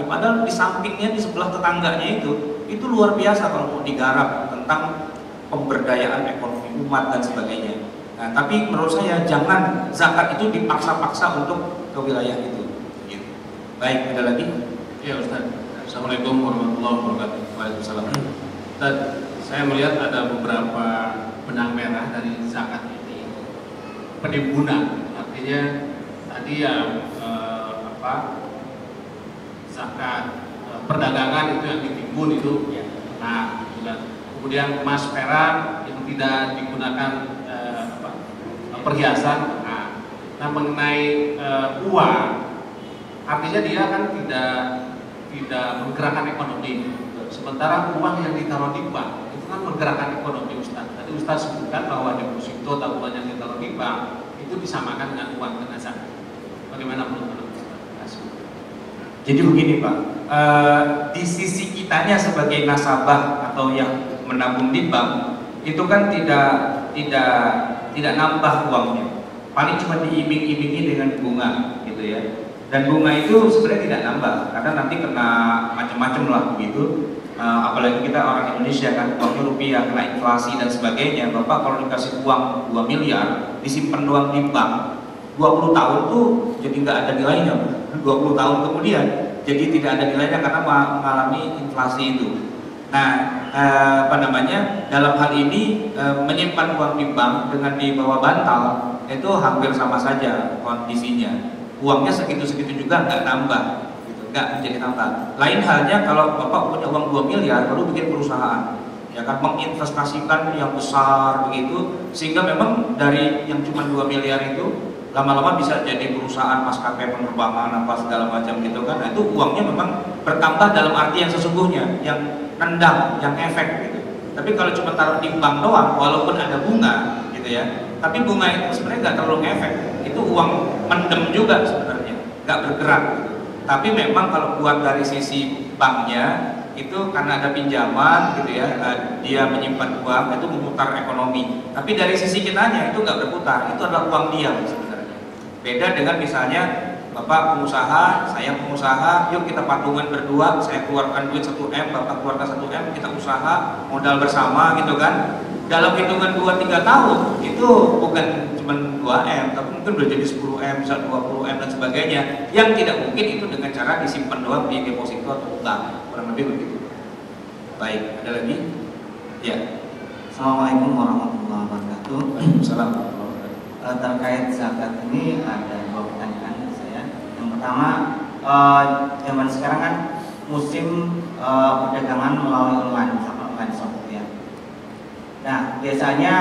Padahal di sampingnya, di sebelah tetangganya itu luar biasa kalau mau digarap tentang pemberdayaan ekonomi umat dan sebagainya. Nah, tapi menurut saya jangan zakat itu dipaksa-paksa untuk ke wilayah itu. Gitu. Baik, ada lagi? Ya Ustaz. Assalamualaikum warahmatullahi wabarakatuh. Waalaikumsalam. Ustaz, saya melihat ada beberapa benang merah dari zakat ini. Penimbunan, artinya tadi yang zakat perdagangan itu yang ditimbun itu. Nah, kemudian emas perak yang tidak digunakan perhiasan. Nah mengenai uang, artinya dia kan tidak menggerakkan ekonomi. Sementara uang yang ditaruh di bank itu kan menggerakkan ekonomi Ustaz. Tadi Ustaz sebutkan bahwa deposito tabungan yang ditaruh di bank itu disamakan dengan uang dengan zakat. Bagaimana menurut Ustaz? Jadi begini Pak, di sisi kitanya sebagai nasabah atau yang menabung di bank itu kan tidak nambah uangnya, paling cuma diiming-imingi dengan bunga gitu ya. Dan bunga itu sebenarnya tidak nambah karena nanti kena macam-macam lah begitu. Apalagi kita orang Indonesia kan, uangnya rupiah, kena inflasi dan sebagainya. Bapak kalau dikasih uang 2 miliar disimpan doang di bank 20 tahun tuh jadi nggak ada nilainya. 20 tahun kemudian jadi tidak ada nilainya karena mengalami inflasi itu. Nah, dalam hal ini menyimpan uang di bank dengan di bawah bantal itu hampir sama saja kondisinya. Uangnya segitu-segitu juga nggak nambah, gitu, nggak menjadi nambah. Lain halnya kalau Bapak punya uang 2 miliar baru bikin perusahaan, ya kan, menginvestasikan yang besar begitu, sehingga memang dari yang cuma 2 miliar itu lama-lama bisa jadi perusahaan maskapai penerbangan apa segala macam gitu kan. Nah, itu uangnya memang bertambah dalam arti yang sesungguhnya, yang nendang, yang efek gitu. Tapi kalau cuma taruh di bank doang, walaupun ada bunga gitu ya, tapi bunga itu sebenarnya nggak terlalu efek. Itu uang mendem juga sebenarnya, nggak bergerak gitu. Tapi memang kalau buat dari sisi banknya itu karena ada pinjaman gitu ya, dia menyimpan uang itu memutar ekonomi. Tapi dari sisi kitanya itu nggak berputar, itu adalah uang diam sebenarnya. Beda dengan misalnya Bapak pengusaha, saya pengusaha, yuk kita patungan berdua, saya keluarkan duit 1M, Bapak keluarkan 1M, kita usaha, modal bersama gitu kan. Dalam hitungan 2-3 tahun, itu bukan cuma 2M, tapi mungkin udah jadi 10M, bisa 20M dan sebagainya. Yang tidak mungkin itu dengan cara disimpan doang di deposito atau bank, kurang lebih begitu. Baik, ada lagi? Ya. Assalamualaikum warahmatullahi wabarakatuh. Assalamualaikum. Terkait zakat ini ada 2 pertanyaan saya. Yang pertama, zaman sekarang kan musim perdagangan melalui online shop ya. Nah, biasanya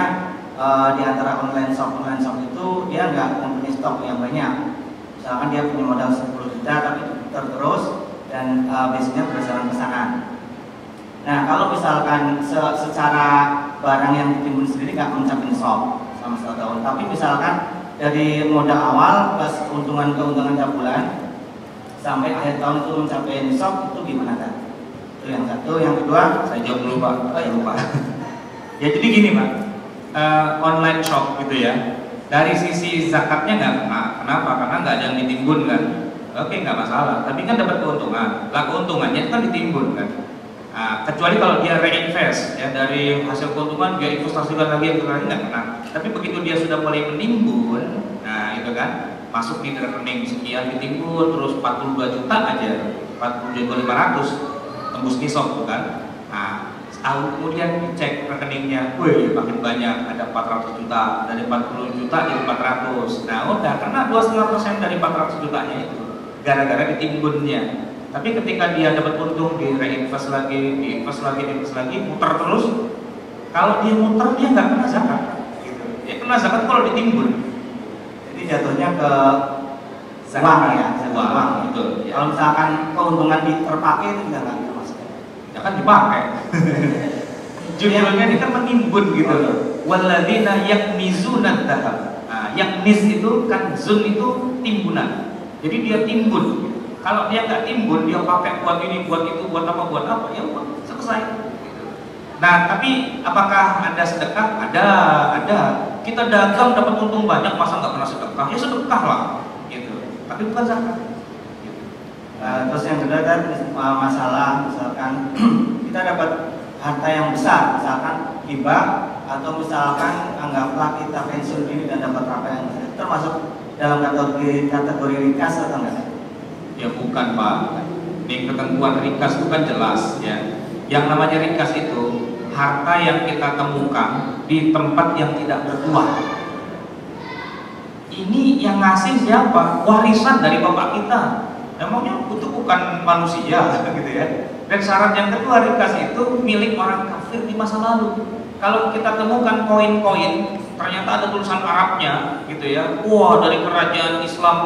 di antara online shop itu dia nggak mempunyai stok yang banyak. Misalkan dia punya modal 10 juta tapi terus dan biasanya berdasarkan pesanan. Nah, kalau misalkan secara barang yang ditimbun sendiri nggak mencapai shop selama 1 tahun, tapi misalkan dari modal awal plus keuntungan tiap bulan sampai akhir tahun itu mencapai nisab, itu gimana kan? Itu yang satu. Yang kedua, Saya jawab dulu Pak. oh ya lupa. Ya jadi gini Pak, online shop gitu ya. Dari sisi zakatnya nggak kena. Kenapa? Karena nggak ada yang ditimbun kan. Oke, nggak masalah. Tapi kan dapat keuntungan. Lah keuntungannya itu kan ditimbun kan. Nah, kecuali kalau dia reinvest ya, dari hasil keuntungan dia investasikan lagi yang lain nggak kena. Tapi begitu dia sudah mulai menimbun, nah itu kan masuk di rekening sekian ditimbun terus 42 juta aja, 40.500 tembus nisab tuh kan. Nah, setahun kemudian dicek rekeningnya, wih makin banyak, ada 400 juta, dari 40 juta jadi 400. Nah udah kena 2,5% dari 400 jutanya itu gara-gara ditimbunnya. Tapi ketika dia dapat untung, di reinvest lagi, diinvest lagi, muter terus. Kalau dia muter dia nggak kena zakat. Gitu. Dia kena zakat kalau ditimbun. Jadi jatuhnya ke Zakat. uang ya, zakat Uang, uang. betul, ya. Kalau misalkan keuntungan terpakai itu juga nggak bisa masuk. Ya kan dipakai. Judulnya ini kan menimbun gitu loh. Walladzina yaknizuna dzahab. Nah, yakniz itu kan zun itu timbunan. Jadi dia timbun. Kalau dia nggak timbun, dia pakai buat ini, buat itu, buat apa, ya udah selesai. Nah, tapi apakah ada sedekah? Ada. Kita dagang dapat untung banyak, masa nggak pernah sedekah? Ya sedekah lah, gitu. Tapi bukan zakat. Gitu. Terus yang kedua kan masalah misalkan kita dapat harta yang besar, misalkan hibah atau misalkan anggaplah kita pensiun dini dan dapat harta yang besar, termasuk dalam kategori rikas atau enggak? Ya bukan Pak. Di ketentuan rikas itu kan jelas ya. Yang namanya rikas itu harta yang kita temukan di tempat yang tidak bertuah. Ini yang ngasih siapa? Warisan dari bapak kita. Emangnya itu bukan manusia gitu ya. Dan syarat yang kedua, rikas itu milik orang kafir di masa lalu. Kalau kita temukan koin-koin ternyata ada tulisan Arabnya gitu ya. Wah, dari kerajaan Islam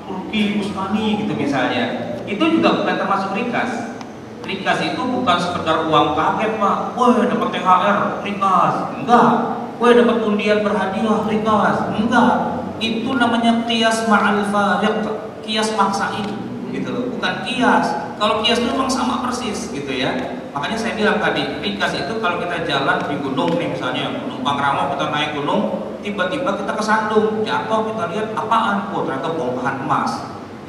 Turki, Utsmani gitu misalnya. Itu juga bukan termasuk rikas. Rikas itu bukan sekedar uang kaget Pak. Wah, dapat THR, rikas. Enggak. Wah, dapat undian berhadiah, rikas. Enggak. Itu namanya qiyas ma'al fariq, qiyas maksain gitu loh. Bukan qiyas. Kalau qiyas itu memang sama persis gitu ya. Makanya saya bilang tadi, rikas itu kalau kita jalan di gunung nih misalnya, Gunung Pangrango, kita naik gunung, tiba-tiba kita kesandung, jatuh, kita lihat apaan? Oh, ternyata bongkahan emas.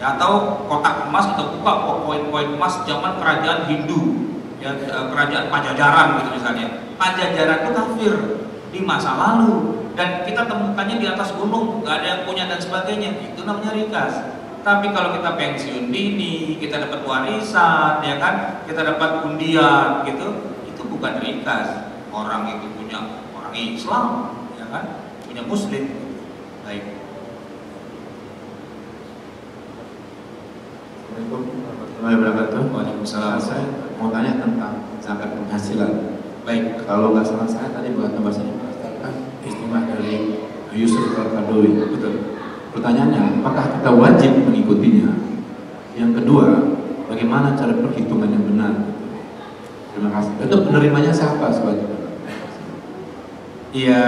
Ya, atau kotak emas, kita buka koin-koin emas zaman kerajaan Hindu, ya, kerajaan Pajajaran gitu misalnya. Pajajaran itu kafir di masa lalu dan kita temukannya di atas gunung, nggak ada yang punya dan sebagainya. Itu namanya rikas. Tapi kalau kita pensiun dini, kita dapat warisan, ya kan, kita dapat undian, gitu, itu bukan rikas. Orang itu punya orang Islam, ya kan, punya Muslim. Baik. Assalamualaikum warahmatullahi wabarakatuh. Waalaikumsalam. Saya mau tanya tentang zakat penghasilan. Baik. Kalau nggak salah saya tadi buat bahasanya istimewa dari Yusuf Al-Qaradawi. Betul. Pertanyaannya, apakah kita wajib mengikutinya? Yang kedua, bagaimana cara perhitungan yang benar? Terima kasih. Itu penerimanya siapa sebagai? Iya,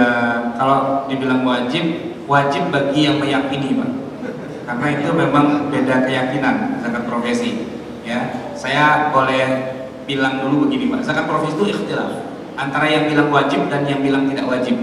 kalau dibilang wajib bagi yang meyakini, Pak. Karena itu memang beda keyakinan zakat profesi. Ya, saya boleh bilang dulu begini, Pak. Zakat profesi itu ikhtilaf antara yang bilang wajib dan yang bilang tidak wajib.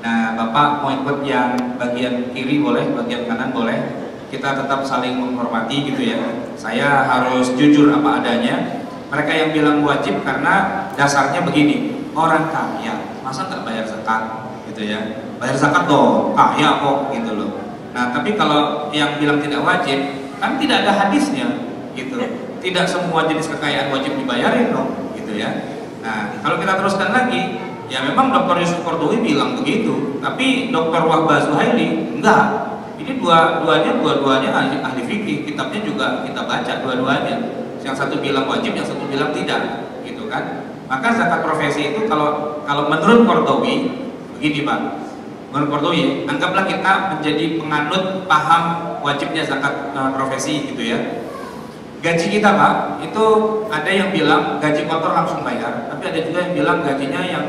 Nah, Bapak mau ikut yang bagian kiri boleh, bagian kanan boleh. Kita tetap saling menghormati gitu ya. Saya harus jujur apa adanya. Mereka yang bilang wajib karena dasarnya begini, orang kaya masa nggak bayar zakat gitu ya. Bayar zakat dong, kaya kok gitu loh. Nah, tapi kalau yang bilang tidak wajib, kan tidak ada hadisnya gitu. Tidak semua jenis kekayaan wajib dibayarin dong gitu ya. Nah, kalau kita teruskan lagi, ya memang Dr. Yusuf Qaradawi bilang begitu, tapi Dr. Wahbah Zuhaili enggak. Ini dua-duanya ahli fikih, kitabnya juga kita baca dua-duanya. Yang satu bilang wajib, yang satu bilang tidak, gitu kan? Maka zakat profesi itu kalau menurut Qaradawi begini Pak. Menurut Qaradawi, anggaplah kita menjadi penganut paham wajibnya zakat profesi gitu ya. Gaji kita Pak, itu ada yang bilang gaji kotor langsung bayar, tapi ada juga yang bilang gajinya yang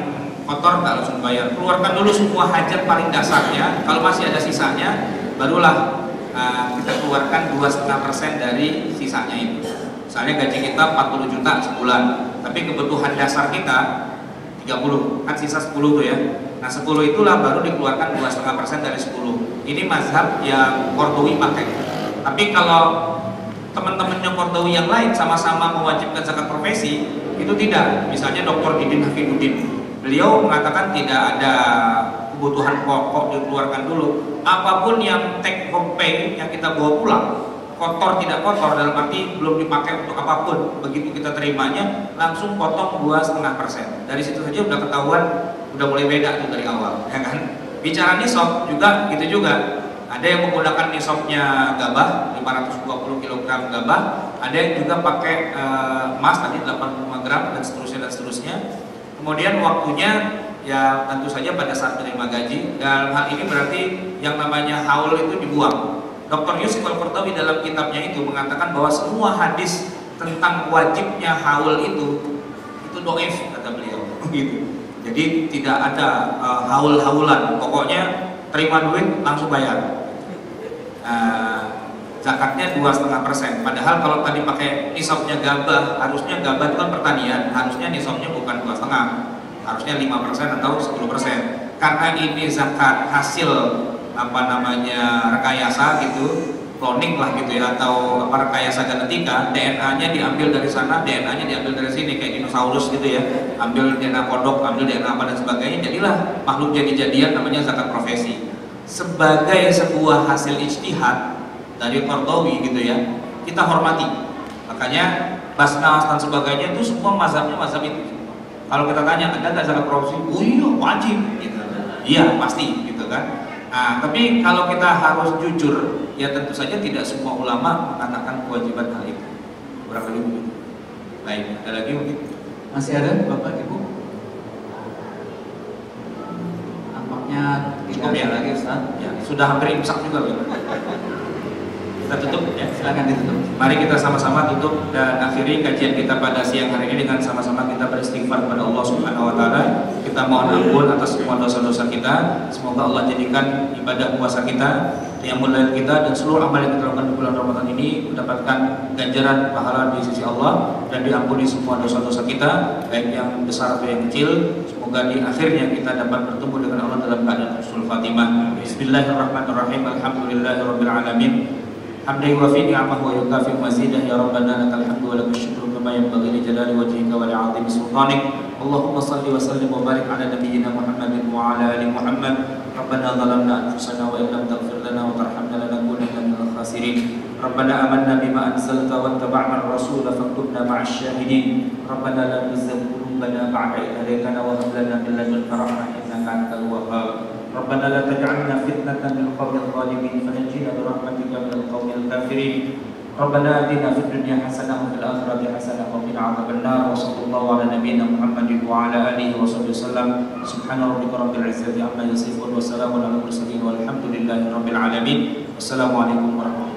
kotor nggak langsung bayar. Keluarkan dulu semua hajat paling dasarnya, kalau masih ada sisanya, barulah kita keluarkan 2,5% dari sisanya itu. Misalnya gaji kita 40 juta sebulan, tapi kebutuhan dasar kita 30, kan sisa 10 tuh ya. Nah 10 itulah baru dikeluarkan 2,5% dari 10. Ini mazhab yang Qardawi pakai. Tapi kalau teman-temannya Qardawi yang lain sama-sama mewajibkan zakat profesi, itu tidak. Misalnya Dr. Didin Hafiduddin, beliau mengatakan tidak ada kebutuhan pokok dikeluarkan dulu. Apapun yang take home pay yang kita bawa pulang, kotor tidak kotor, dalam arti belum dipakai untuk apapun, begitu kita terimanya langsung potong 2,5%. Dari situ saja udah ketahuan, udah mulai beda tuh dari awal, ya kan? Bicara nisab juga gitu juga. Ada yang menggunakan nisabnya gabah 520 kg gabah, ada yang juga pakai emas tadi 85 gram dan seterusnya. Kemudian waktunya ya tentu saja pada saat menerima gaji. Dalam hal ini berarti yang namanya haul itu dibuang. Dr. Yusuf Al-Qardawi dalam kitabnya itu mengatakan bahwa semua hadis tentang wajibnya haul itu doif, kata beliau. Gitu. Jadi tidak ada haul-haulan, pokoknya terima duit langsung bayar. Zakatnya 2,5%. Padahal kalau tadi pakai nisabnya gabah, harusnya gabah itu kan pertanian, harusnya nisabnya bukan 2,5, harusnya 5% atau 10%. Karena ini zakat hasil rekayasa gitu, cloning lah gitu ya, atau rekayasa genetika, DNA-nya diambil dari sana, DNA-nya diambil dari sini, kayak dinosaurus gitu ya, ambil DNA kodok, ambil DNA apa dan sebagainya, jadilah makhluk jadi-jadian, namanya zakat profesi. Sebagai sebuah hasil ijtihad dari Qardawi gitu ya, kita hormati. Makanya Basnas dan sebagainya itu semua mazhabnya mazhab itu. Kalau kita tanya ada nggak zakat profesi? Oh iya wajib gitu. Iya pasti gitu kan. Nah, tapi kalau kita harus jujur, ya tentu saja tidak semua ulama mengatakan kewajiban hal itu. Berapa begitu? Baik, ada lagi mungkin? Masih ada Bapak Ibu? Nampaknya tidak ada lagi Ustaz. Ya, sudah hampir imsak juga. Kita tutup ya, silakan ditutup. Mari kita sama-sama tutup dan akhiri kajian kita pada siang hari ini dengan sama-sama kita beristighfar kepada Allah Subhanahu wa taala. Kita mohon ampun atas semua dosa-dosa kita. Semoga Allah jadikan ibadah puasa kita, qiyamul lail kita dan seluruh amal yang kita lakukan di bulan Ramadan ini mendapatkan ganjaran pahala di sisi Allah dan diampuni semua dosa-dosa kita, baik yang besar atau yang kecil. Semoga di akhirnya kita dapat bertemu dengan Allah dalam keadaan husnul khatimah. Bismillahirrahmanirrahim. Alhamdulillahirabbil alamin. Hamdan wa fi ni'amah wa yukafi mazidah ya rabbana lakal hamdu wa lakal syukru kama yanbaghi li jalali wajhika wa li 'azimi sultanik. Allahumma shalli wa sallim wa barik ala nabiyyina Muhammadin wa ala ali Muhammad. Rabbana zalamna anfusana wa in lam taghfir lana wa tarhamna lanakunanna minal khasirin. Rabbana amanna bima anzalta wa ittaba'na ar-rasula faktubna ma'asy syahidin. Rabbana la tuzigh qulubana ba'da idh hadaytana wa hab lana min ladunka rahmah innaka antal wahhab. ربنا لا تجعلنا فتنة للقوم الظالمين فنجينا برحمتك من القوم الكافرين. ربنا آتنا في الدنيا حسنة وفي الآخرة حسنة وقنا عذاب النار. وصلى الله على نبينا محمد وعلى آله وصحبه وسلم. سبحان ربك رب العزة عما يصفون وسلام على المرسلين والحمد لله رب العالمين. والسلام عليكم ورحمة الله.